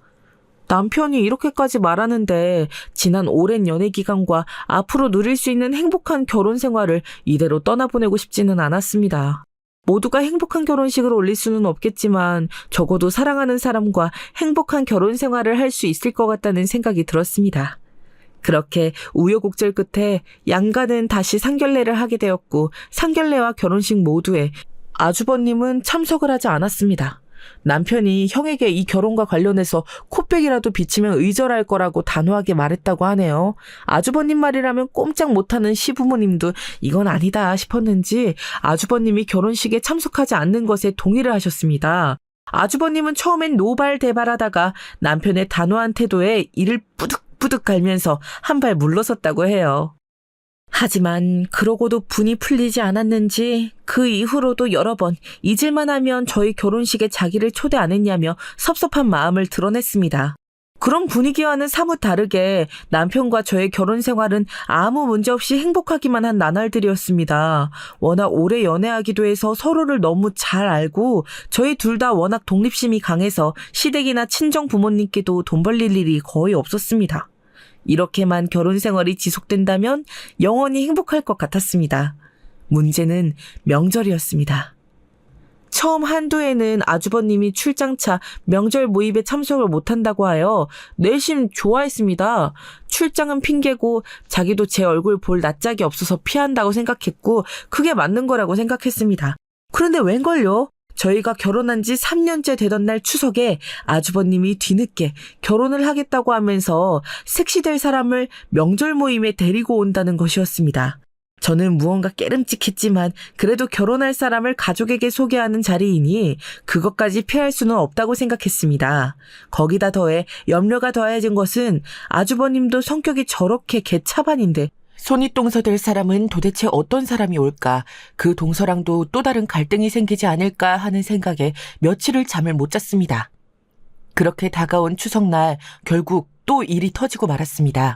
남편이 이렇게까지 말하는데 지난 오랜 연애 기간과 앞으로 누릴 수 있는 행복한 결혼 생활을 이대로 떠나보내고 싶지는 않았습니다. 모두가 행복한 결혼식을 올릴 수는 없겠지만 적어도 사랑하는 사람과 행복한 결혼 생활을 할 수 있을 것 같다는 생각이 들었습니다. 그렇게 우여곡절 끝에 양가는 다시 상견례를 하게 되었고 상견례와 결혼식 모두에 아주버님은 참석을 하지 않았습니다. 남편이 형에게 이 결혼과 관련해서 코빼기라도 비치면 의절할 거라고 단호하게 말했다고 하네요. 아주버님 말이라면 꼼짝 못하는 시부모님도 이건 아니다 싶었는지 아주버님이 결혼식에 참석하지 않는 것에 동의를 하셨습니다. 아주버님은 처음엔 노발대발하다가 남편의 단호한 태도에 이를 뿌득 갈면서 한 발 물러섰다고 해요. 하지만 그러고도 분이 풀리지 않았는지 그 이후로도 여러 번 잊을만 하면 저희 결혼식에 자기를 초대 안 했냐며 섭섭한 마음을 드러냈습니다. 그런 분위기와는 사뭇 다르게 남편과 저의 결혼 생활은 아무 문제 없이 행복하기만 한 나날들이었습니다. 워낙 오래 연애하기도 해서 서로를 너무 잘 알고 저희 둘 다 워낙 독립심이 강해서 시댁이나 친정 부모님께도 돈 벌릴 일이 거의 없었습니다. 이렇게만 결혼 생활이 지속된다면 영원히 행복할 것 같았습니다. 문제는 명절이었습니다. 처음 한두 해는 아주버님이 출장차 명절 모임에 참석을 못한다고 하여 내심 좋아했습니다. 출장은 핑계고 자기도 제 얼굴 볼 낯짝이 없어서 피한다고 생각했고 그게 맞는 거라고 생각했습니다. 그런데 웬걸요? 저희가 결혼한 지 3년째 되던 날 추석에 아주버님이 뒤늦게 결혼을 하겠다고 하면서 섹시될 사람을 명절 모임에 데리고 온다는 것이었습니다. 저는 무언가 깨름칙했지만 그래도 결혼할 사람을 가족에게 소개하는 자리이니 그것까지 피할 수는 없다고 생각했습니다. 거기다 더해 염려가 더해진 것은 아주버님도 성격이 저렇게 개차반인데 손윗동서 될 사람은 도대체 어떤 사람이 올까? 그 동서랑도 또 다른 갈등이 생기지 않을까 하는 생각에 며칠을 잠을 못 잤습니다. 그렇게 다가온 추석날 결국 또 일이 터지고 말았습니다.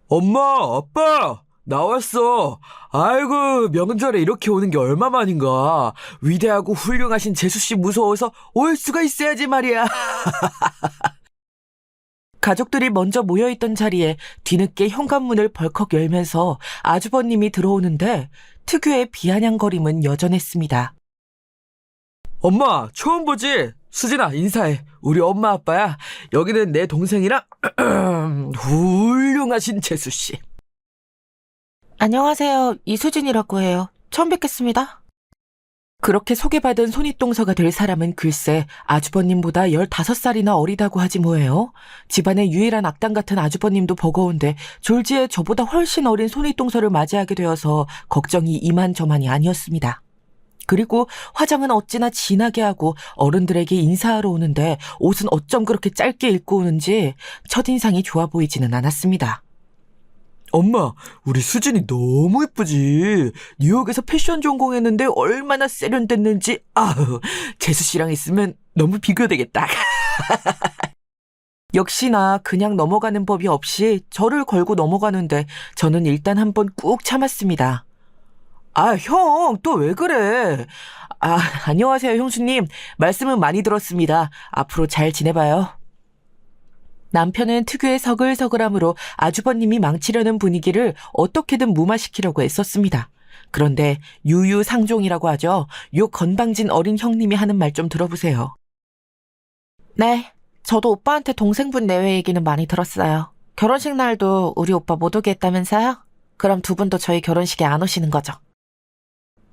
엄마, 아빠, 나왔어. 아이고, 명절에 이렇게 오는 게 얼마만인가. 위대하고 훌륭하신 재수씨 무서워서 올 수가 있어야지 말이야. 가족들이 먼저 모여있던 자리에 뒤늦게 현관문을 벌컥 열면서 아주버님이 들어오는데 특유의 비아냥거림은 여전했습니다. 엄마, 처음 보지? 수진아, 인사해. 우리 엄마 아빠야. 여기는 내 동생이랑 훌륭하신 재수씨. 안녕하세요. 이수진이라고 해요. 처음 뵙겠습니다. 그렇게 소개받은 손윗동서가 될 사람은 글쎄 아주버님보다 15살이나 어리다고 하지 뭐예요. 집안의 유일한 악당 같은 아주버님도 버거운데 졸지에 저보다 훨씬 어린 손윗동서를 맞이하게 되어서 걱정이 이만저만이 아니었습니다. 그리고 화장은 어찌나 진하게 하고 어른들에게 인사하러 오는데 옷은 어쩜 그렇게 짧게 입고 오는지 첫인상이 좋아 보이지는 않았습니다. 엄마, 우리 수진이 너무 예쁘지. 뉴욕에서 패션 전공했는데 얼마나 세련됐는지. 아우, 재수 씨랑 있으면 너무 비교되겠다. 역시나 그냥 넘어가는 법이 없이 저를 걸고 넘어가는데 저는 일단 한번 꾹 참았습니다. 아, 형, 또 왜 그래? 아, 안녕하세요, 형수님. 말씀은 많이 들었습니다. 앞으로 잘 지내봐요. 남편은 특유의 서글서글함으로 아주버님이 망치려는 분위기를 어떻게든 무마시키려고 애썼습니다. 그런데 유유상종이라고 하죠. 요 건방진 어린 형님이 하는 말 좀 들어보세요. 네, 저도 오빠한테 동생분 내외 얘기는 많이 들었어요. 결혼식 날도 우리 오빠 못 오게 했다면서요? 그럼 두 분도 저희 결혼식에 안 오시는 거죠?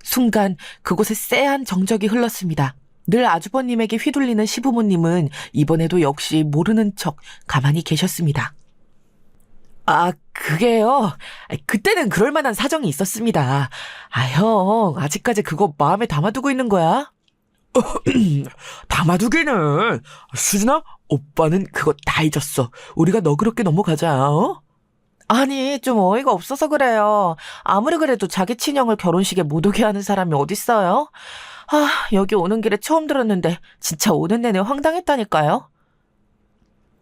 순간 그곳에 쎄한 정적이 흘렀습니다. 늘 아주버님에게 휘둘리는 시부모님은 이번에도 역시 모르는 척 가만히 계셨습니다. 아, 그게요. 그때는 그럴 만한 사정이 있었습니다. 아, 형, 아직까지 그거 마음에 담아두고 있는 거야? 담아두기는. 수진아, 오빠는 그거 다 잊었어. 우리가 너그럽게 넘어가자, 어? 아니, 좀 어이가 없어서 그래요. 아무리 그래도 자기 친형을 결혼식에 못 오게 하는 사람이 어딨어요? 아, 여기 오는 길에 처음 들었는데 진짜 오는 내내 황당했다니까요.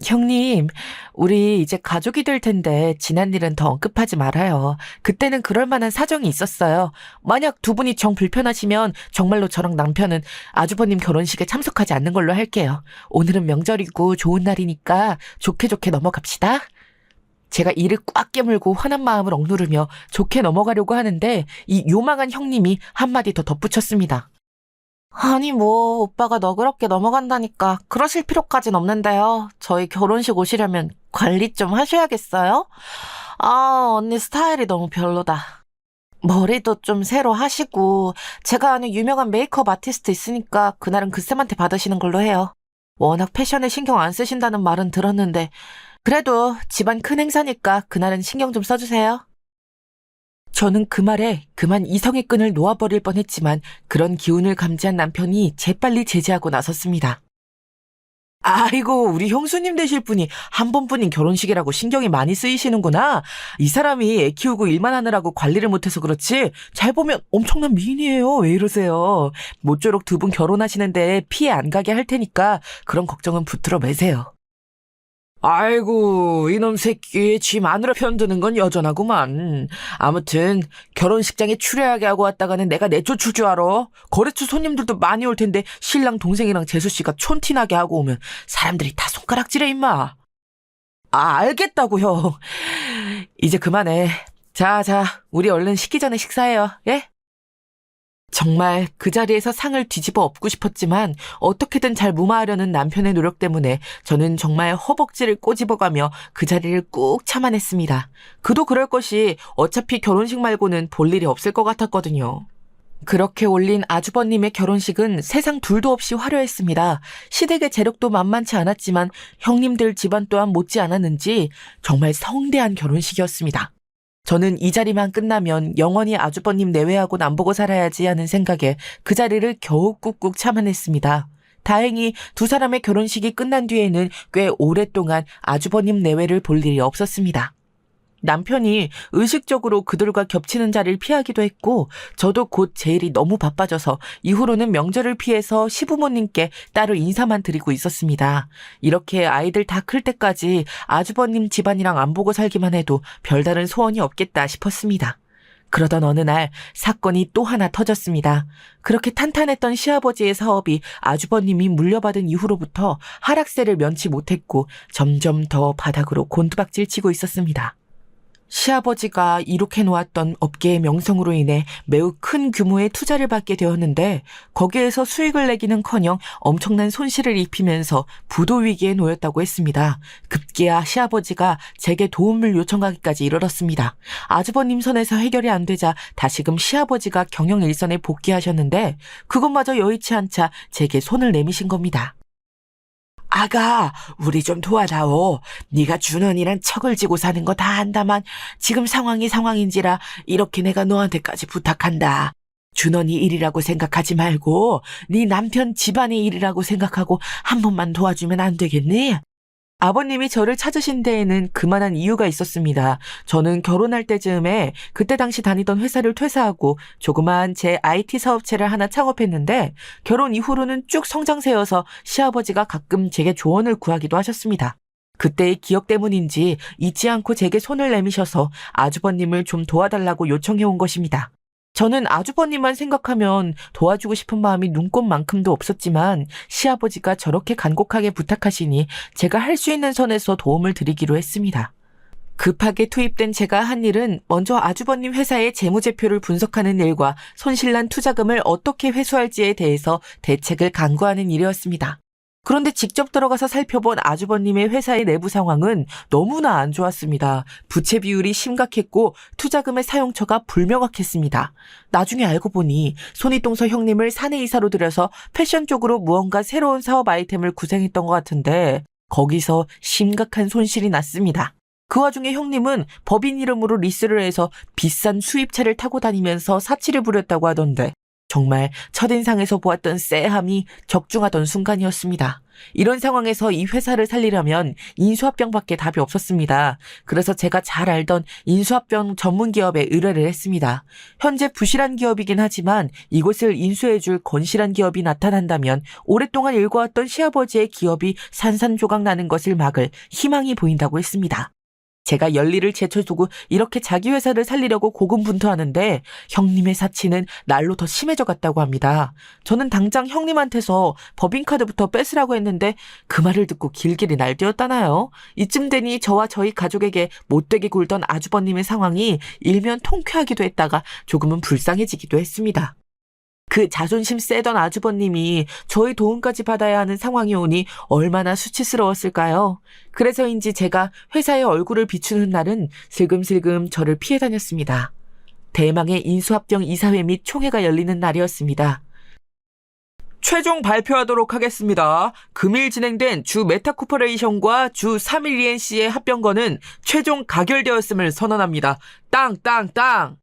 형님, 우리 이제 가족이 될 텐데 지난 일은 더 언급하지 말아요. 그때는 그럴 만한 사정이 있었어요. 만약 두 분이 정 불편하시면 정말로 저랑 남편은 아주버님 결혼식에 참석하지 않는 걸로 할게요. 오늘은 명절이고 좋은 날이니까 좋게 좋게 넘어갑시다. 제가 이를 꽉 깨물고 화난 마음을 억누르며 좋게 넘어가려고 하는데 이 요망한 형님이 한마디 더 덧붙였습니다. 아니 뭐 오빠가 너그럽게 넘어간다니까 그러실 필요까진 없는데요. 저희 결혼식 오시려면 관리 좀 하셔야겠어요? 아, 언니 스타일이 너무 별로다. 머리도 좀 새로 하시고 제가 아는 유명한 메이크업 아티스트 있으니까 그날은 그 쌤한테 받으시는 걸로 해요. 워낙 패션에 신경 안 쓰신다는 말은 들었는데 그래도 집안 큰 행사니까 그날은 신경 좀 써주세요. 저는 그 말에 그만 이성의 끈을 놓아버릴 뻔했지만 그런 기운을 감지한 남편이 재빨리 제지하고 나섰습니다. 아이고, 우리 형수님 되실 분이 한 번뿐인 결혼식이라고 신경이 많이 쓰이시는구나. 이 사람이 애 키우고 일만 하느라고 관리를 못해서 그렇지 잘 보면 엄청난 미인이에요. 왜 이러세요? 모쪼록 두 분 결혼하시는데 피해 안 가게 할 테니까 그런 걱정은 붙들어 매세요. 아이고, 이놈 새끼 지 마누라 편드는 건 여전하구만. 아무튼 결혼식장에 추려하게 하고 왔다가는 내가 내쫓을 줄 알아. 거래처 손님들도 많이 올 텐데 신랑 동생이랑 재수씨가 촌티나게 하고 오면 사람들이 다 손가락질해 임마. 아, 알겠다고 형. 이제 그만해. 자, 우리 얼른 식기 전에 식사해요. 예? 정말 그 자리에서 상을 뒤집어 엎고 싶었지만 어떻게든 잘 무마하려는 남편의 노력 때문에 저는 정말 허벅지를 꼬집어가며 그 자리를 꾹 참아냈습니다. 그도 그럴 것이 어차피 결혼식 말고는 볼 일이 없을 것 같았거든요. 그렇게 올린 아주버님의 결혼식은 세상 둘도 없이 화려했습니다. 시댁의 재력도 만만치 않았지만 형님들 집안 또한 못지 않았는지 정말 성대한 결혼식이었습니다. 저는 이 자리만 끝나면 영원히 아주버님 내외하고는 안 보고 살아야지 하는 생각에 그 자리를 겨우 꾹꾹 참아냈습니다. 다행히 두 사람의 결혼식이 끝난 뒤에는 꽤 오랫동안 아주버님 내외를 볼 일이 없었습니다. 남편이 의식적으로 그들과 겹치는 자리를 피하기도 했고 저도 곧 제 일이 너무 바빠져서 이후로는 명절을 피해서 시부모님께 따로 인사만 드리고 있었습니다. 이렇게 아이들 다 클 때까지 아주버님 집안이랑 안 보고 살기만 해도 별다른 소원이 없겠다 싶었습니다. 그러던 어느 날 사건이 또 하나 터졌습니다. 그렇게 탄탄했던 시아버지의 사업이 아주버님이 물려받은 이후로부터 하락세를 면치 못했고 점점 더 바닥으로 곤두박질 치고 있었습니다. 시아버지가 이룩해 놓았던 업계의 명성으로 인해 매우 큰 규모의 투자를 받게 되었는데 거기에서 수익을 내기는커녕 엄청난 손실을 입히면서 부도 위기에 놓였다고 했습니다. 급기야 시아버지가 제게 도움을 요청하기까지 이르렀습니다. 아주버님 선에서 해결이 안 되자 다시금 시아버지가 경영 일선에 복귀하셨는데 그것마저 여의치 않자 제게 손을 내미신 겁니다. 아가, 우리 좀 도와다오. 네가 준원이랑 척을 지고 사는 거 다 안다만 지금 상황이 상황인지라 이렇게 내가 너한테까지 부탁한다. 준원이 일이라고 생각하지 말고 네 남편 집안의 일이라고 생각하고 한 번만 도와주면 안 되겠니? 아버님이 저를 찾으신 데에는 그만한 이유가 있었습니다. 저는 결혼할 때쯤에 그때 당시 다니던 회사를 퇴사하고 조그만 제 IT 사업체를 하나 창업했는데 결혼 이후로는 쭉 성장세여서 시아버지가 가끔 제게 조언을 구하기도 하셨습니다. 그때의 기억 때문인지 잊지 않고 제게 손을 내미셔서 아주버님을 좀 도와달라고 요청해온 것입니다. 저는 아주버님만 생각하면 도와주고 싶은 마음이 눈꼽만큼도 없었지만 시아버지가 저렇게 간곡하게 부탁하시니 제가 할 수 있는 선에서 도움을 드리기로 했습니다. 급하게 투입된 제가 한 일은 먼저 아주버님 회사의 재무제표를 분석하는 일과 손실난 투자금을 어떻게 회수할지에 대해서 대책을 강구하는 일이었습니다. 그런데 직접 들어가서 살펴본 아주버님의 회사의 내부 상황은 너무나 안 좋았습니다. 부채 비율이 심각했고 투자금의 사용처가 불명확했습니다. 나중에 알고 보니 손이동서 형님을 사내이사로 들여서 패션 쪽으로 무언가 새로운 사업 아이템을 구상했던 것 같은데 거기서 심각한 손실이 났습니다. 그 와중에 형님은 법인 이름으로 리스를 해서 비싼 수입차를 타고 다니면서 사치를 부렸다고 하던데 정말 첫인상에서 보았던 쎄함이 적중하던 순간이었습니다. 이런 상황에서 이 회사를 살리려면 인수합병밖에 답이 없었습니다. 그래서 제가 잘 알던 인수합병 전문기업에 의뢰를 했습니다. 현재 부실한 기업이긴 하지만 이곳을 인수해줄 건실한 기업이 나타난다면 오랫동안 일궈왔던 시아버지의 기업이 산산조각 나는 것을 막을 희망이 보인다고 했습니다. 제가 열일을 제쳐두고 이렇게 자기 회사를 살리려고 고군분투하는데 형님의 사치는 날로 더 심해져 갔다고 합니다. 저는 당장 형님한테서 법인카드부터 뺏으라고 했는데 그 말을 듣고 길길이 날뛰었다나요? 이쯤 되니 저와 저희 가족에게 못되게 굴던 아주버님의 상황이 일면 통쾌하기도 했다가 조금은 불쌍해지기도 했습니다. 그 자존심 세던 아주버님이 저희 도움까지 받아야 하는 상황이 오니 얼마나 수치스러웠을까요? 그래서인지 제가 회사의 얼굴을 비추는 날은 슬금슬금 저를 피해 다녔습니다. 대망의 인수합병 이사회 및 총회가 열리는 날이었습니다. 최종 발표하도록 하겠습니다. 금일 진행된 주 메타코퍼레이션과 주 3.1ENC의 합병건은 최종 가결되었음을 선언합니다. 땅땅땅!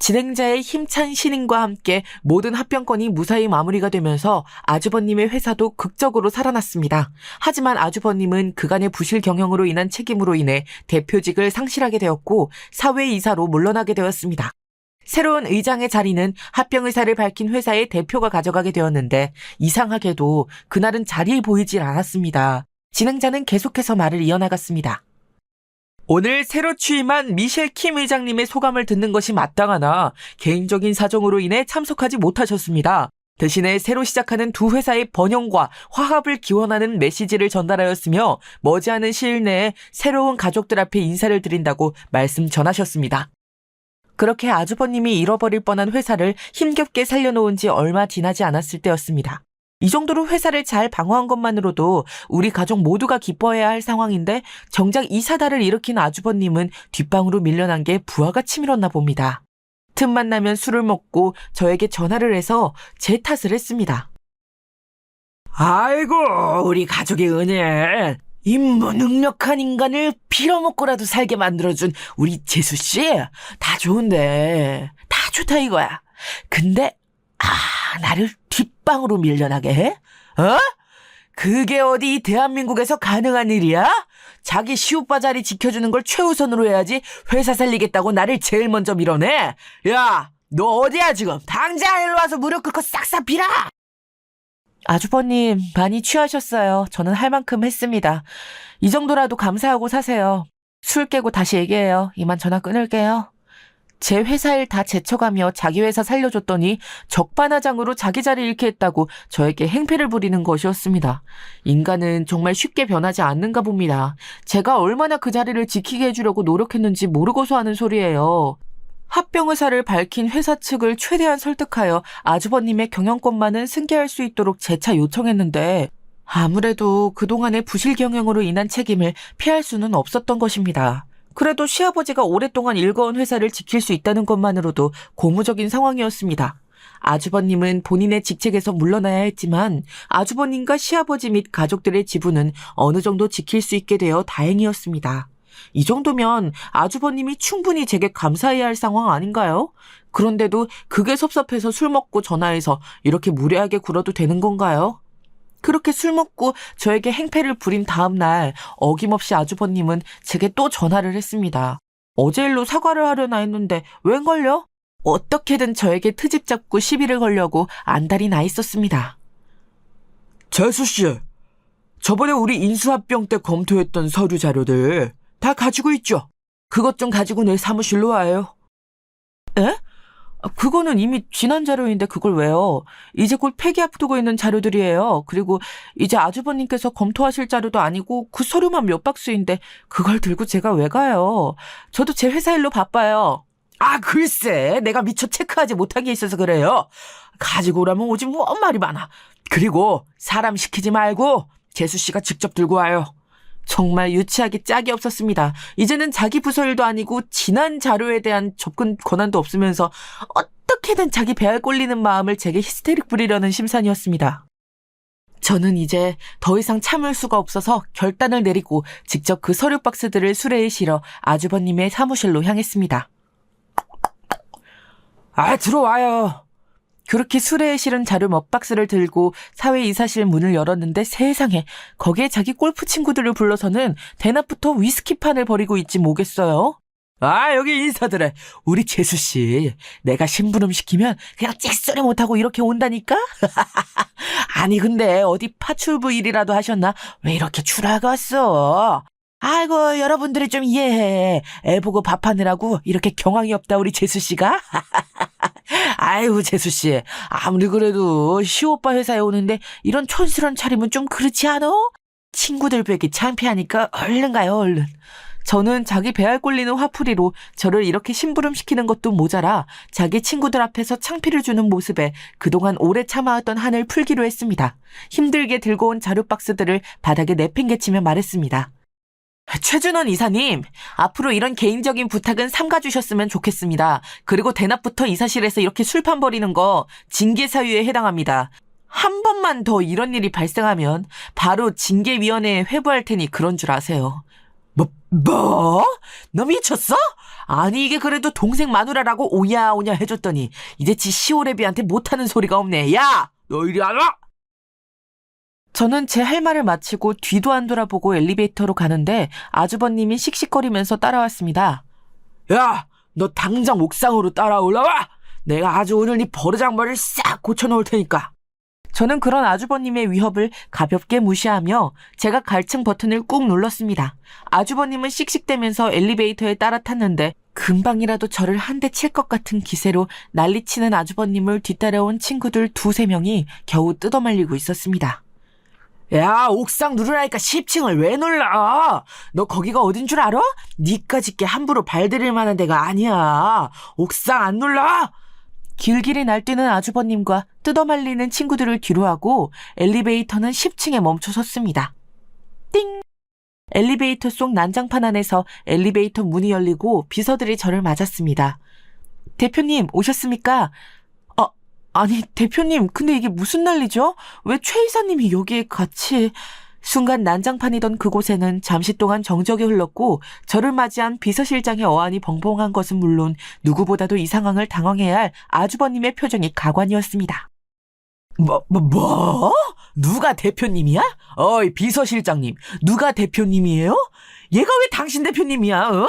진행자의 힘찬 신임과 함께 모든 합병건이 무사히 마무리가 되면서 아주버님의 회사도 극적으로 살아났습니다. 하지만 아주버님은 그간의 부실 경영으로 인한 책임으로 인해 대표직을 상실하게 되었고 사회이사로 물러나게 되었습니다. 새로운 의장의 자리는 합병의사를 밝힌 회사의 대표가 가져가게 되었는데 이상하게도 그날은 자리에 보이질 않았습니다. 진행자는 계속해서 말을 이어나갔습니다. 오늘 새로 취임한 미셸 킴 의장님의 소감을 듣는 것이 마땅하나 개인적인 사정으로 인해 참석하지 못하셨습니다. 대신에 새로 시작하는 두 회사의 번영과 화합을 기원하는 메시지를 전달하였으며 머지않은 시일 내에 새로운 가족들 앞에 인사를 드린다고 말씀 전하셨습니다. 그렇게 아주버님이 잃어버릴 뻔한 회사를 힘겹게 살려놓은 지 얼마 지나지 않았을 때였습니다. 이 정도로 회사를 잘 방어한 것만으로도 우리 가족 모두가 기뻐해야 할 상황인데 정작 이 사달을 일으킨 아주버님은 뒷방으로 밀려난 게 부하가 치밀었나 봅니다. 틈만 나면 술을 먹고 저에게 전화를 해서 제 탓을 했습니다. 아이고, 우리 가족의 은혜. 인무능력한 인간을 빌어먹고라도 살게 만들어준 우리 재수씨. 다 좋은데, 다 좋다 이거야. 근데, 나를 뒷방으로 밀려나게 해? 어? 그게 어디 대한민국에서 가능한 일이야? 자기 시오빠 자리 지켜주는 걸 최우선으로 해야지 회사 살리겠다고 나를 제일 먼저 밀어내? 야, 너 어디야 지금? 당장 일로 와서 무릎 꿇고 싹싹 빌어! 아주버님 많이 취하셨어요. 저는 할 만큼 했습니다. 이 정도라도 감사하고 사세요. 술 깨고 다시 얘기해요. 이만 전화 끊을게요. 제 회사 일 다 제쳐가며 자기 회사 살려줬더니 적반하장으로 자기 자리 잃게 했다고 저에게 행패를 부리는 것이었습니다. 인간은 정말 쉽게 변하지 않는가 봅니다. 제가 얼마나 그 자리를 지키게 해주려고 노력했는지 모르고서 하는 소리예요. 합병 의사를 밝힌 회사 측을 최대한 설득하여 아주버님의 경영권만은 승계할 수 있도록 재차 요청했는데 아무래도 그동안의 부실 경영으로 인한 책임을 피할 수는 없었던 것입니다. 그래도 시아버지가 오랫동안 일궈온 회사를 지킬 수 있다는 것만으로도 고무적인 상황이었습니다. 아주버님은 본인의 직책에서 물러나야 했지만 아주버님과 시아버지 및 가족들의 지분은 어느 정도 지킬 수 있게 되어 다행이었습니다. 이 정도면 아주버님이 충분히 제게 감사해야 할 상황 아닌가요? 그런데도 그게 섭섭해서 술 먹고 전화해서 이렇게 무례하게 굴어도 되는 건가요? 그렇게 술 먹고 저에게 행패를 부린 다음 날 어김없이 아주버님은 제게 또 전화를 했습니다. 어제 일로 사과를 하려나 했는데 웬걸요? 어떻게든 저에게 트집 잡고 시비를 걸려고 안달이 나 있었습니다. 재수씨, 저번에 우리 인수합병 때 검토했던 서류 자료들 다 가지고 있죠? 그것 좀 가지고 내 사무실로 와요. 에? 그거는 이미 지난 자료인데 그걸 왜요? 이제 곧 폐기 앞두고 있는 자료들이에요. 그리고 이제 아주버님께서 검토하실 자료도 아니고 그 서류만 몇 박스인데 그걸 들고 제가 왜 가요? 저도 제 회사 일로 바빠요. 아, 글쎄, 내가 미처 체크하지 못한 게 있어서 그래요. 가지고 오라면 오지 뭐 말이 많아. 그리고 사람 시키지 말고 재수씨가 직접 들고 와요. 정말 유치하게 짝이 없었습니다. 이제는 자기 부서 일도 아니고 지난 자료에 대한 접근 권한도 없으면서 어떻게든 자기 배알 꼴리는 마음을 제게 히스테릭 부리려는 심산이었습니다. 저는 이제 더 이상 참을 수가 없어서 결단을 내리고 직접 그 서류 박스들을 수레에 실어 아주버님의 사무실로 향했습니다. 아, 들어와요. 그렇게 수레에 실은 자료 몇 박스를 들고 사회이사실 문을 열었는데 세상에 거기에 자기 골프 친구들을 불러서는 대낮부터 위스키판을 벌이고 있지 뭐겠어요. 아, 여기 인사드려. 우리 재수씨, 내가 심부름 시키면 그냥 찌소리 못하고 이렇게 온다니까? 아니 근데 어디 파출부 일이라도 하셨나? 왜 이렇게 추라가 왔어? 아이고 여러분들이 좀 이해해. 애 보고 밥하느라고 이렇게 경황이 없다 우리 재수씨가? 아이고 재수씨, 아무리 그래도 시오빠 회사에 오는데 이런 촌스러운 차림은 좀 그렇지 않아? 친구들 뵙기 창피하니까 얼른 가요 얼른. 저는 자기 배알 꼴리는 화풀이로 저를 이렇게 심부름시키는 것도 모자라 자기 친구들 앞에서 창피를 주는 모습에 그동안 오래 참아왔던 한을 풀기로 했습니다. 힘들게 들고 온 자료 박스들을 바닥에 내팽개치며 말했습니다. 최준원 이사님, 앞으로 이런 개인적인 부탁은 삼가주셨으면 좋겠습니다. 그리고 대낮부터 이사실에서 이렇게 술판 벌이는 거 징계 사유에 해당합니다. 한 번만 더 이런 일이 발생하면 바로 징계위원회에 회부할 테니 그런 줄 아세요. 뭐? 너 미쳤어? 아니 이게 그래도 동생 마누라라고 오냐오냐 해줬더니 이제 지 시오레비한테 못하는 소리가 없네. 야! 너 이리 안 와! 저는 제 할 말을 마치고 뒤도 안 돌아보고 엘리베이터로 가는데 아주버님이 씩씩거리면서 따라왔습니다. 야, 너 당장 옥상으로 따라 올라와! 내가 아주 오늘 네 버르장머리를 싹 고쳐놓을 테니까. 저는 그런 아주버님의 위협을 가볍게 무시하며 제가 갈층 버튼을 꾹 눌렀습니다. 아주버님은 씩씩대면서 엘리베이터에 따라 탔는데 금방이라도 저를 한 대 칠 것 같은 기세로 난리치는 아주버님을 뒤따라온 친구들 2-3명이 겨우 뜯어말리고 있었습니다. 야, 옥상 누르라니까 10층을 왜 눌러? 너 거기가 어딘 줄 알아? 니까짓 게 함부로 발들일 만한 데가 아니야. 옥상 안 눌러? 길길이 날뛰는 아주버님과 뜯어말리는 친구들을 뒤로하고 엘리베이터는 10층에 멈춰 섰습니다. 띵! 엘리베이터 속 난장판 안에서 엘리베이터 문이 열리고 비서들이 저를 맞았습니다. 대표님 오셨습니까? 아니 대표님 근데 이게 무슨 난리죠? 왜 최 이사님이 여기에 같이... 순간 난장판이던 그곳에는 잠시 동안 정적이 흘렀고 저를 맞이한 비서실장의 어안이 벙벙한 것은 물론 누구보다도 이 상황을 당황해야 할 아주버님의 표정이 가관이었습니다. 뭐? 누가 대표님이야? 어이, 비서실장님, 누가 대표님이에요? 얘가 왜 당신 대표님이야, 어?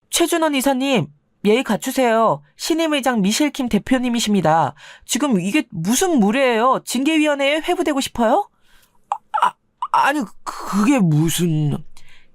최준원 이사님, 예의 갖추세요. 신임의장 미실킴 대표님이십니다. 지금 이게 무슨 무례예요? 징계위원회에 회부되고 싶어요? 아니, 그게 무슨...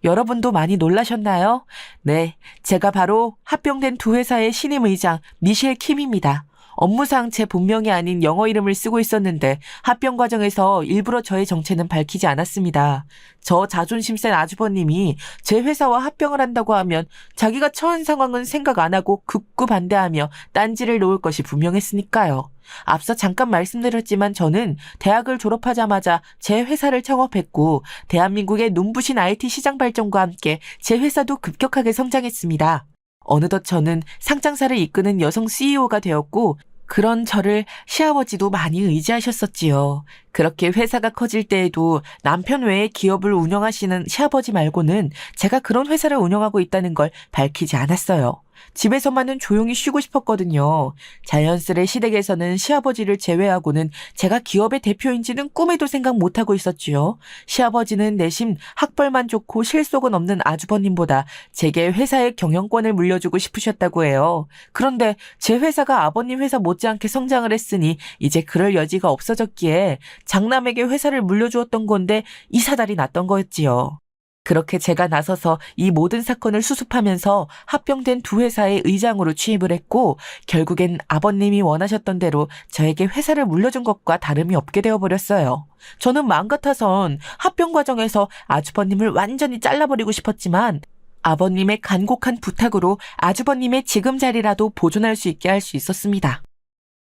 여러분도 많이 놀라셨나요? 네, 제가 바로 합병된 두 회사의 신임 의장 미셸 킴입니다. 업무상 제 본명이 아닌 영어 이름을 쓰고 있었는데 합병 과정에서 일부러 저의 정체는 밝히지 않았습니다. 저 자존심 센 아주버님이 제 회사와 합병을 한다고 하면 자기가 처한 상황은 생각 안 하고 극구 반대하며 딴지를 놓을 것이 분명했으니까요. 앞서 잠깐 말씀드렸지만 저는 대학을 졸업하자마자 제 회사를 창업했고 대한민국의 눈부신 IT 시장 발전과 함께 제 회사도 급격하게 성장했습니다. 어느덧 저는 상장사를 이끄는 여성 CEO가 되었고 그런 저를 시아버지도 많이 의지하셨었지요. 그렇게 회사가 커질 때에도 남편 외에 기업을 운영하시는 시아버지 말고는 제가 그런 회사를 운영하고 있다는 걸 밝히지 않았어요. 집에서만은 조용히 쉬고 싶었거든요. 자연스레 시댁에서는 시아버지를 제외하고는 제가 기업의 대표인지는 꿈에도 생각 못하고 있었지요. 시아버지는 내심 학벌만 좋고 실속은 없는 아주버님보다 제게 회사의 경영권을 물려주고 싶으셨다고 해요. 그런데 제 회사가 아버님 회사 못지않게 성장을 했으니 이제 그럴 여지가 없어졌기에 장남에게 회사를 물려주었던 건데 이 사달이 났던 거였지요. 그렇게 제가 나서서 이 모든 사건을 수습하면서 합병된 두 회사의 의장으로 취임을 했고 결국엔 아버님이 원하셨던 대로 저에게 회사를 물려준 것과 다름이 없게 되어버렸어요. 저는 마음 같아선 합병 과정에서 아주버님을 완전히 잘라버리고 싶었지만 아버님의 간곡한 부탁으로 아주버님의 지금 자리라도 보존할 수 있게 할 수 있었습니다.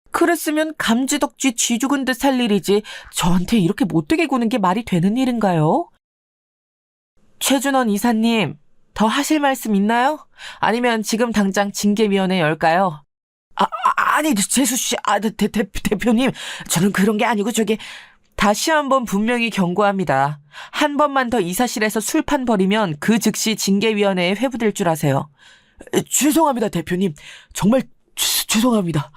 그랬으면 감지덕지 쥐 죽은 듯 살 일이지 저한테 이렇게 못되게 구는 게 말이 되는 일인가요? 최준원 이사님, 더 하실 말씀 있나요? 아니면 지금 당장 징계위원회 열까요? 아니, 재수씨, 대표님, 저는 그런 게 아니고 다시 한번 분명히 경고합니다. 한 번만 더 이사실에서 술판 벌이면 그 즉시 징계위원회에 회부될 줄 아세요. 죄송합니다, 대표님. 정말 죄송합니다.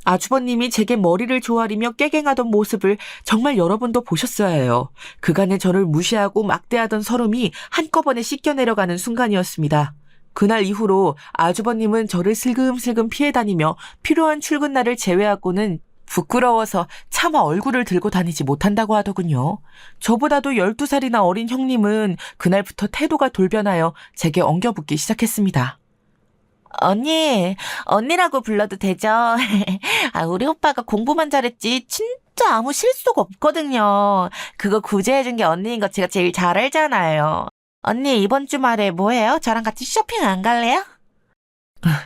아주버님이 제게 머리를 조아리며 깨갱하던 모습을 정말 여러분도 보셨어야 해요. 그간의 저를 무시하고 막대하던 서름이 한꺼번에 씻겨내려가는 순간이었습니다. 그날 이후로 아주버님은 저를 슬금슬금 피해 다니며 필요한 출근 날을 제외하고는 부끄러워서 차마 얼굴을 들고 다니지 못한다고 하더군요. 저보다도 12살이나 어린 형님은 그날부터 태도가 돌변하여 제게 엉겨붙기 시작했습니다. 언니라고 불러도 되죠? 우리 오빠가 공부만 잘했지 진짜 아무 실속 없거든요. 그거 구제해준 게 언니인 거 제가 제일 잘 알잖아요. 언니 이번 주말에 뭐해요? 저랑 같이 쇼핑 안 갈래요?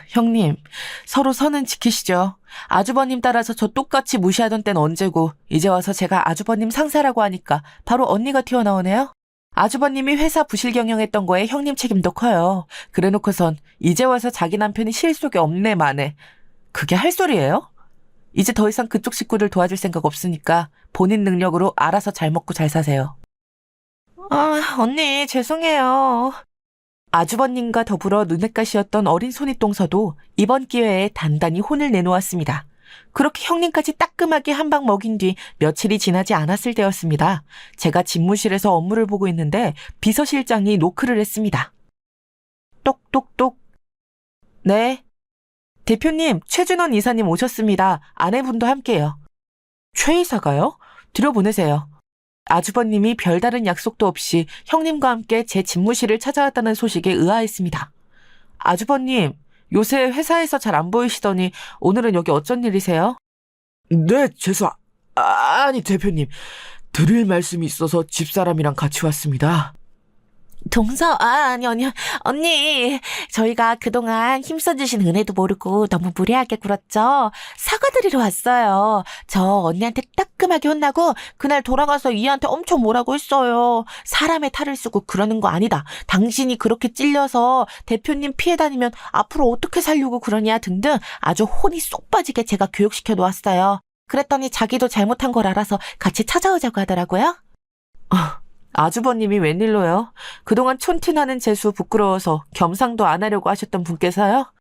형님, 서로 선은 지키시죠. 아주버님 따라서 저 똑같이 무시하던 땐 언제고 이제 와서 제가 아주버님 상사라고 하니까 바로 언니가 튀어나오네요. 아주버님이 회사 부실 경영했던 거에 형님 책임도 커요. 그래놓고선 이제 와서 자기 남편이 실속이 없네 마네. 그게 할 소리예요? 이제 더 이상 그쪽 식구를 도와줄 생각 없으니까 본인 능력으로 알아서 잘 먹고 잘 사세요. 언니 죄송해요. 아주버님과 더불어 눈엣가시였던 어린 손윗동서도 이번 기회에 단단히 혼을 내놓았습니다. 그렇게 형님까지 따끔하게 한 방 먹인 뒤 며칠이 지나지 않았을 때였습니다. 제가 집무실에서 업무를 보고 있는데 비서실장이 노크를 했습니다. 똑똑똑. 네. 대표님, 최준원 이사님 오셨습니다. 아내분도 함께요. 최 이사가요? 들여보내세요. 아주버님이 별다른 약속도 없이 형님과 함께 제 집무실을 찾아왔다는 소식에 의아했습니다. 아주버님, 요새 회사에서 잘 안 보이시더니 오늘은 여기 어쩐 일이세요? 네, 아니, 대표님. 드릴 말씀이 있어서 집사람이랑 같이 왔습니다. 아니요. 언니, 저희가 그동안 힘써주신 은혜도 모르고 너무 무례하게 굴었죠? 사과드리러 왔어요. 저 언니한테 따끔하게 혼나고 그날 돌아가서 이한테 엄청 뭐라고 했어요. 사람의 탈을 쓰고 그러는 거 아니다. 당신이 그렇게 찔려서 대표님 피해 다니면 앞으로 어떻게 살려고 그러냐 등등 아주 혼이 쏙 빠지게 제가 교육시켜 놓았어요. 그랬더니 자기도 잘못한 걸 알아서 같이 찾아오자고 하더라고요. 아주버님이 웬일로요? 그동안 촌티나는 재수 부끄러워서 겸상도 안 하려고 하셨던 분께서요?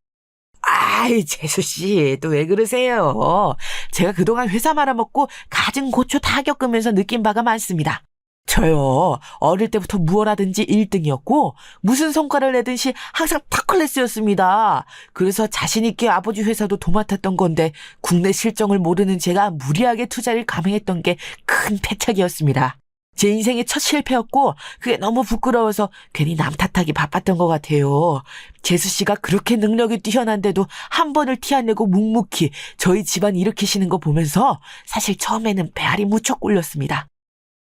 아이, 재수씨, 또 왜 그러세요? 제가 그동안 회사 말아먹고 가진 고초 다 겪으면서 느낀 바가 많습니다. 저요, 어릴 때부터 무엇 하든지 1등이었고 무슨 성과를 내든지 항상 탑클래스였습니다. 그래서 자신있게 아버지 회사도 도맡았던 건데 국내 실정을 모르는 제가 무리하게 투자를 감행했던 게 큰 패착이었습니다. 제 인생의 첫 실패였고 그게 너무 부끄러워서 괜히 남 탓하기 바빴던 것 같아요. 재수 씨가 그렇게 능력이 뛰어난데도 한 번을 티 안 내고 묵묵히 저희 집안 일으키시는 거 보면서 사실 처음에는 배알이 무척 꼴렸습니다.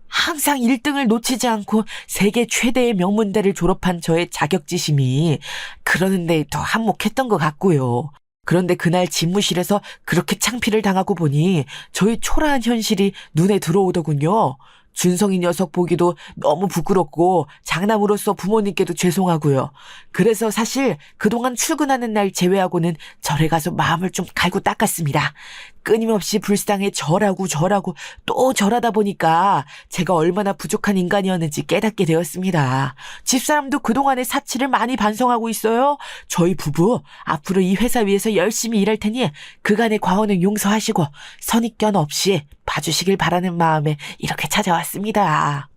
항상 1등을 놓치지 않고 세계 최대의 명문대를 졸업한 저의 자격지심이 그러는 데 더 한몫했던 것 같고요. 그런데 그날 집무실에서 그렇게 창피를 당하고 보니 저희 초라한 현실이 눈에 들어오더군요. 준성이 녀석 보기도 너무 부끄럽고 장남으로서 부모님께도 죄송하고요. 그래서 사실 그동안 출근하는 날 제외하고는 절에 가서 마음을 좀 갈고 닦았습니다. 끊임없이 불쌍해 절하고 또 절하다 보니까 제가 얼마나 부족한 인간이었는지 깨닫게 되었습니다. 집사람도 그동안의 사치를 많이 반성하고 있어요. 저희 부부 앞으로 이 회사 위에서 열심히 일할 테니 그간의 과오는 용서하시고 선입견 없이 봐주시길 바라는 마음에 이렇게 찾아왔습니다.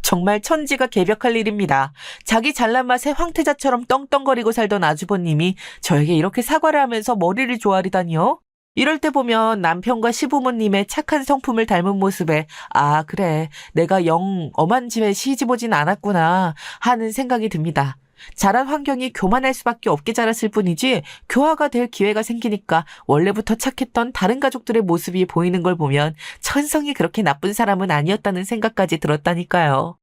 정말 천지가 개벽할 일입니다. 자기 잘난 맛에 황태자처럼 떵떵거리고 살던 아주버님이 저에게 이렇게 사과를 하면서 머리를 조아리다니요. 이럴 때 보면 남편과 시부모님의 착한 성품을 닮은 모습에 아 그래 내가 영 엄한 집에 시집 오진 않았구나 하는 생각이 듭니다. 자란 환경이 교만할 수밖에 없게 자랐을 뿐이지 교화가 될 기회가 생기니까 원래부터 착했던 다른 가족들의 모습이 보이는 걸 보면 천성이 그렇게 나쁜 사람은 아니었다는 생각까지 들었다니까요.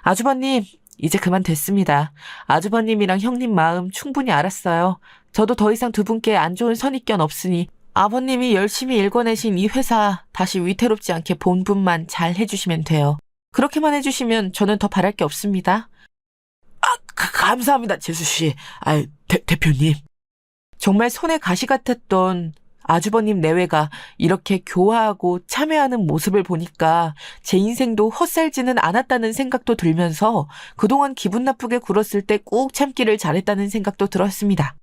아주버님 이제 그만 됐습니다. 아주버님이랑 형님 마음 충분히 알았어요. 저도 더 이상 두 분께 안 좋은 선입견 없으니 아버님이 열심히 일궈내신 이 회사 다시 위태롭지 않게 본분만 잘 해주시면 돼요. 그렇게만 해주시면 저는 더 바랄 게 없습니다. 감사합니다, 재수씨. 대표님. 정말 손에 가시 같았던 아주버님 내외가 이렇게 교화하고 참여하는 모습을 보니까 제 인생도 헛살지는 않았다는 생각도 들면서 그동안 기분 나쁘게 굴었을 때 꾹 참기를 잘했다는 생각도 들었습니다.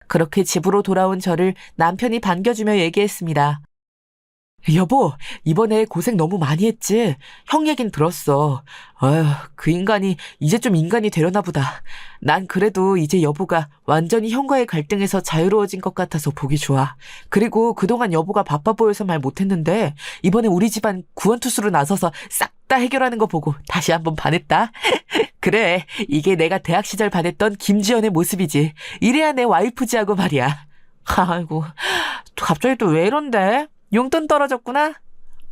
그렇게 집으로 돌아온 저를 남편이 반겨주며 얘기했습니다. 여보, 이번에 고생 너무 많이 했지? 형 얘긴 들었어. 아휴, 그 인간이 이제 좀 인간이 되려나 보다. 난 그래도 이제 여보가 완전히 형과의 갈등에서 자유로워진 것 같아서 보기 좋아. 그리고 그동안 여보가 바빠 보여서 말 못했는데 이번에 우리 집안 구원투수로 나서서 싹 다 해결하는 거 보고 다시 한번 반했다. 그래, 이게 내가 대학 시절 반했던 김지연의 모습이지. 이래야 내 와이프지 하고 말이야. 아이고, 갑자기 또 왜 이런데? 용돈 떨어졌구나?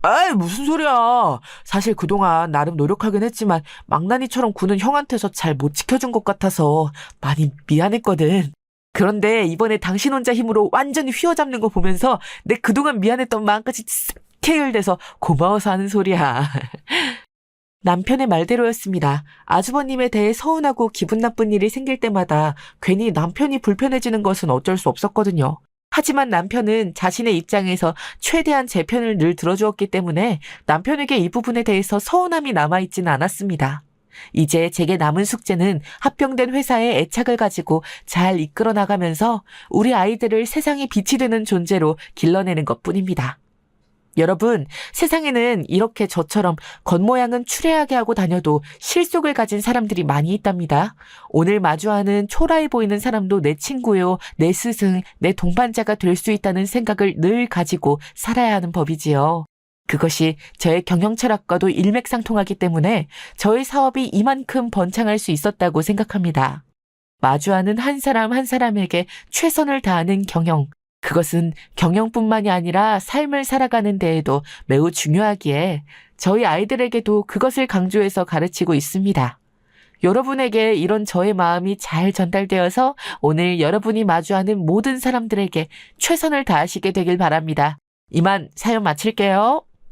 에이, 무슨 소리야. 사실 그동안 나름 노력하긴 했지만 망나니처럼 구는 형한테서 잘 못 지켜준 것 같아서 많이 미안했거든. 그런데 이번에 당신 혼자 힘으로 완전히 휘어잡는 거 보면서 내 그동안 미안했던 마음까지 싹 해결돼서 고마워서 하는 소리야. 남편의 말대로였습니다. 아주버님에 대해 서운하고 기분 나쁜 일이 생길 때마다 괜히 남편이 불편해지는 것은 어쩔 수 없었거든요. 하지만 남편은 자신의 입장에서 최대한 제 편을 늘 들어주었기 때문에 남편에게 이 부분에 대해서 서운함이 남아있지는 않았습니다. 이제 제게 남은 숙제는 합병된 회사의 애착을 가지고 잘 이끌어 나가면서 우리 아이들을 세상에 빛이 되는 존재로 길러내는 것뿐입니다. 여러분, 세상에는 이렇게 저처럼 겉모양은 추레하게 하고 다녀도 실속을 가진 사람들이 많이 있답니다. 오늘 마주하는 초라해 보이는 사람도 내 친구요, 내 스승, 내 동반자가 될 수 있다는 생각을 늘 가지고 살아야 하는 법이지요. 그것이 저의 경영 철학과도 일맥상통하기 때문에 저의 사업이 이만큼 번창할 수 있었다고 생각합니다. 마주하는 한 사람 한 사람에게 최선을 다하는 경영, 그것은 경영뿐만이 아니라 삶을 살아가는 데에도 매우 중요하기에 저희 아이들에게도 그것을 강조해서 가르치고 있습니다. 여러분에게 이런 저의 마음이 잘 전달되어서 오늘 여러분이 마주하는 모든 사람들에게 최선을 다하시게 되길 바랍니다. 이만 사연 마칠게요.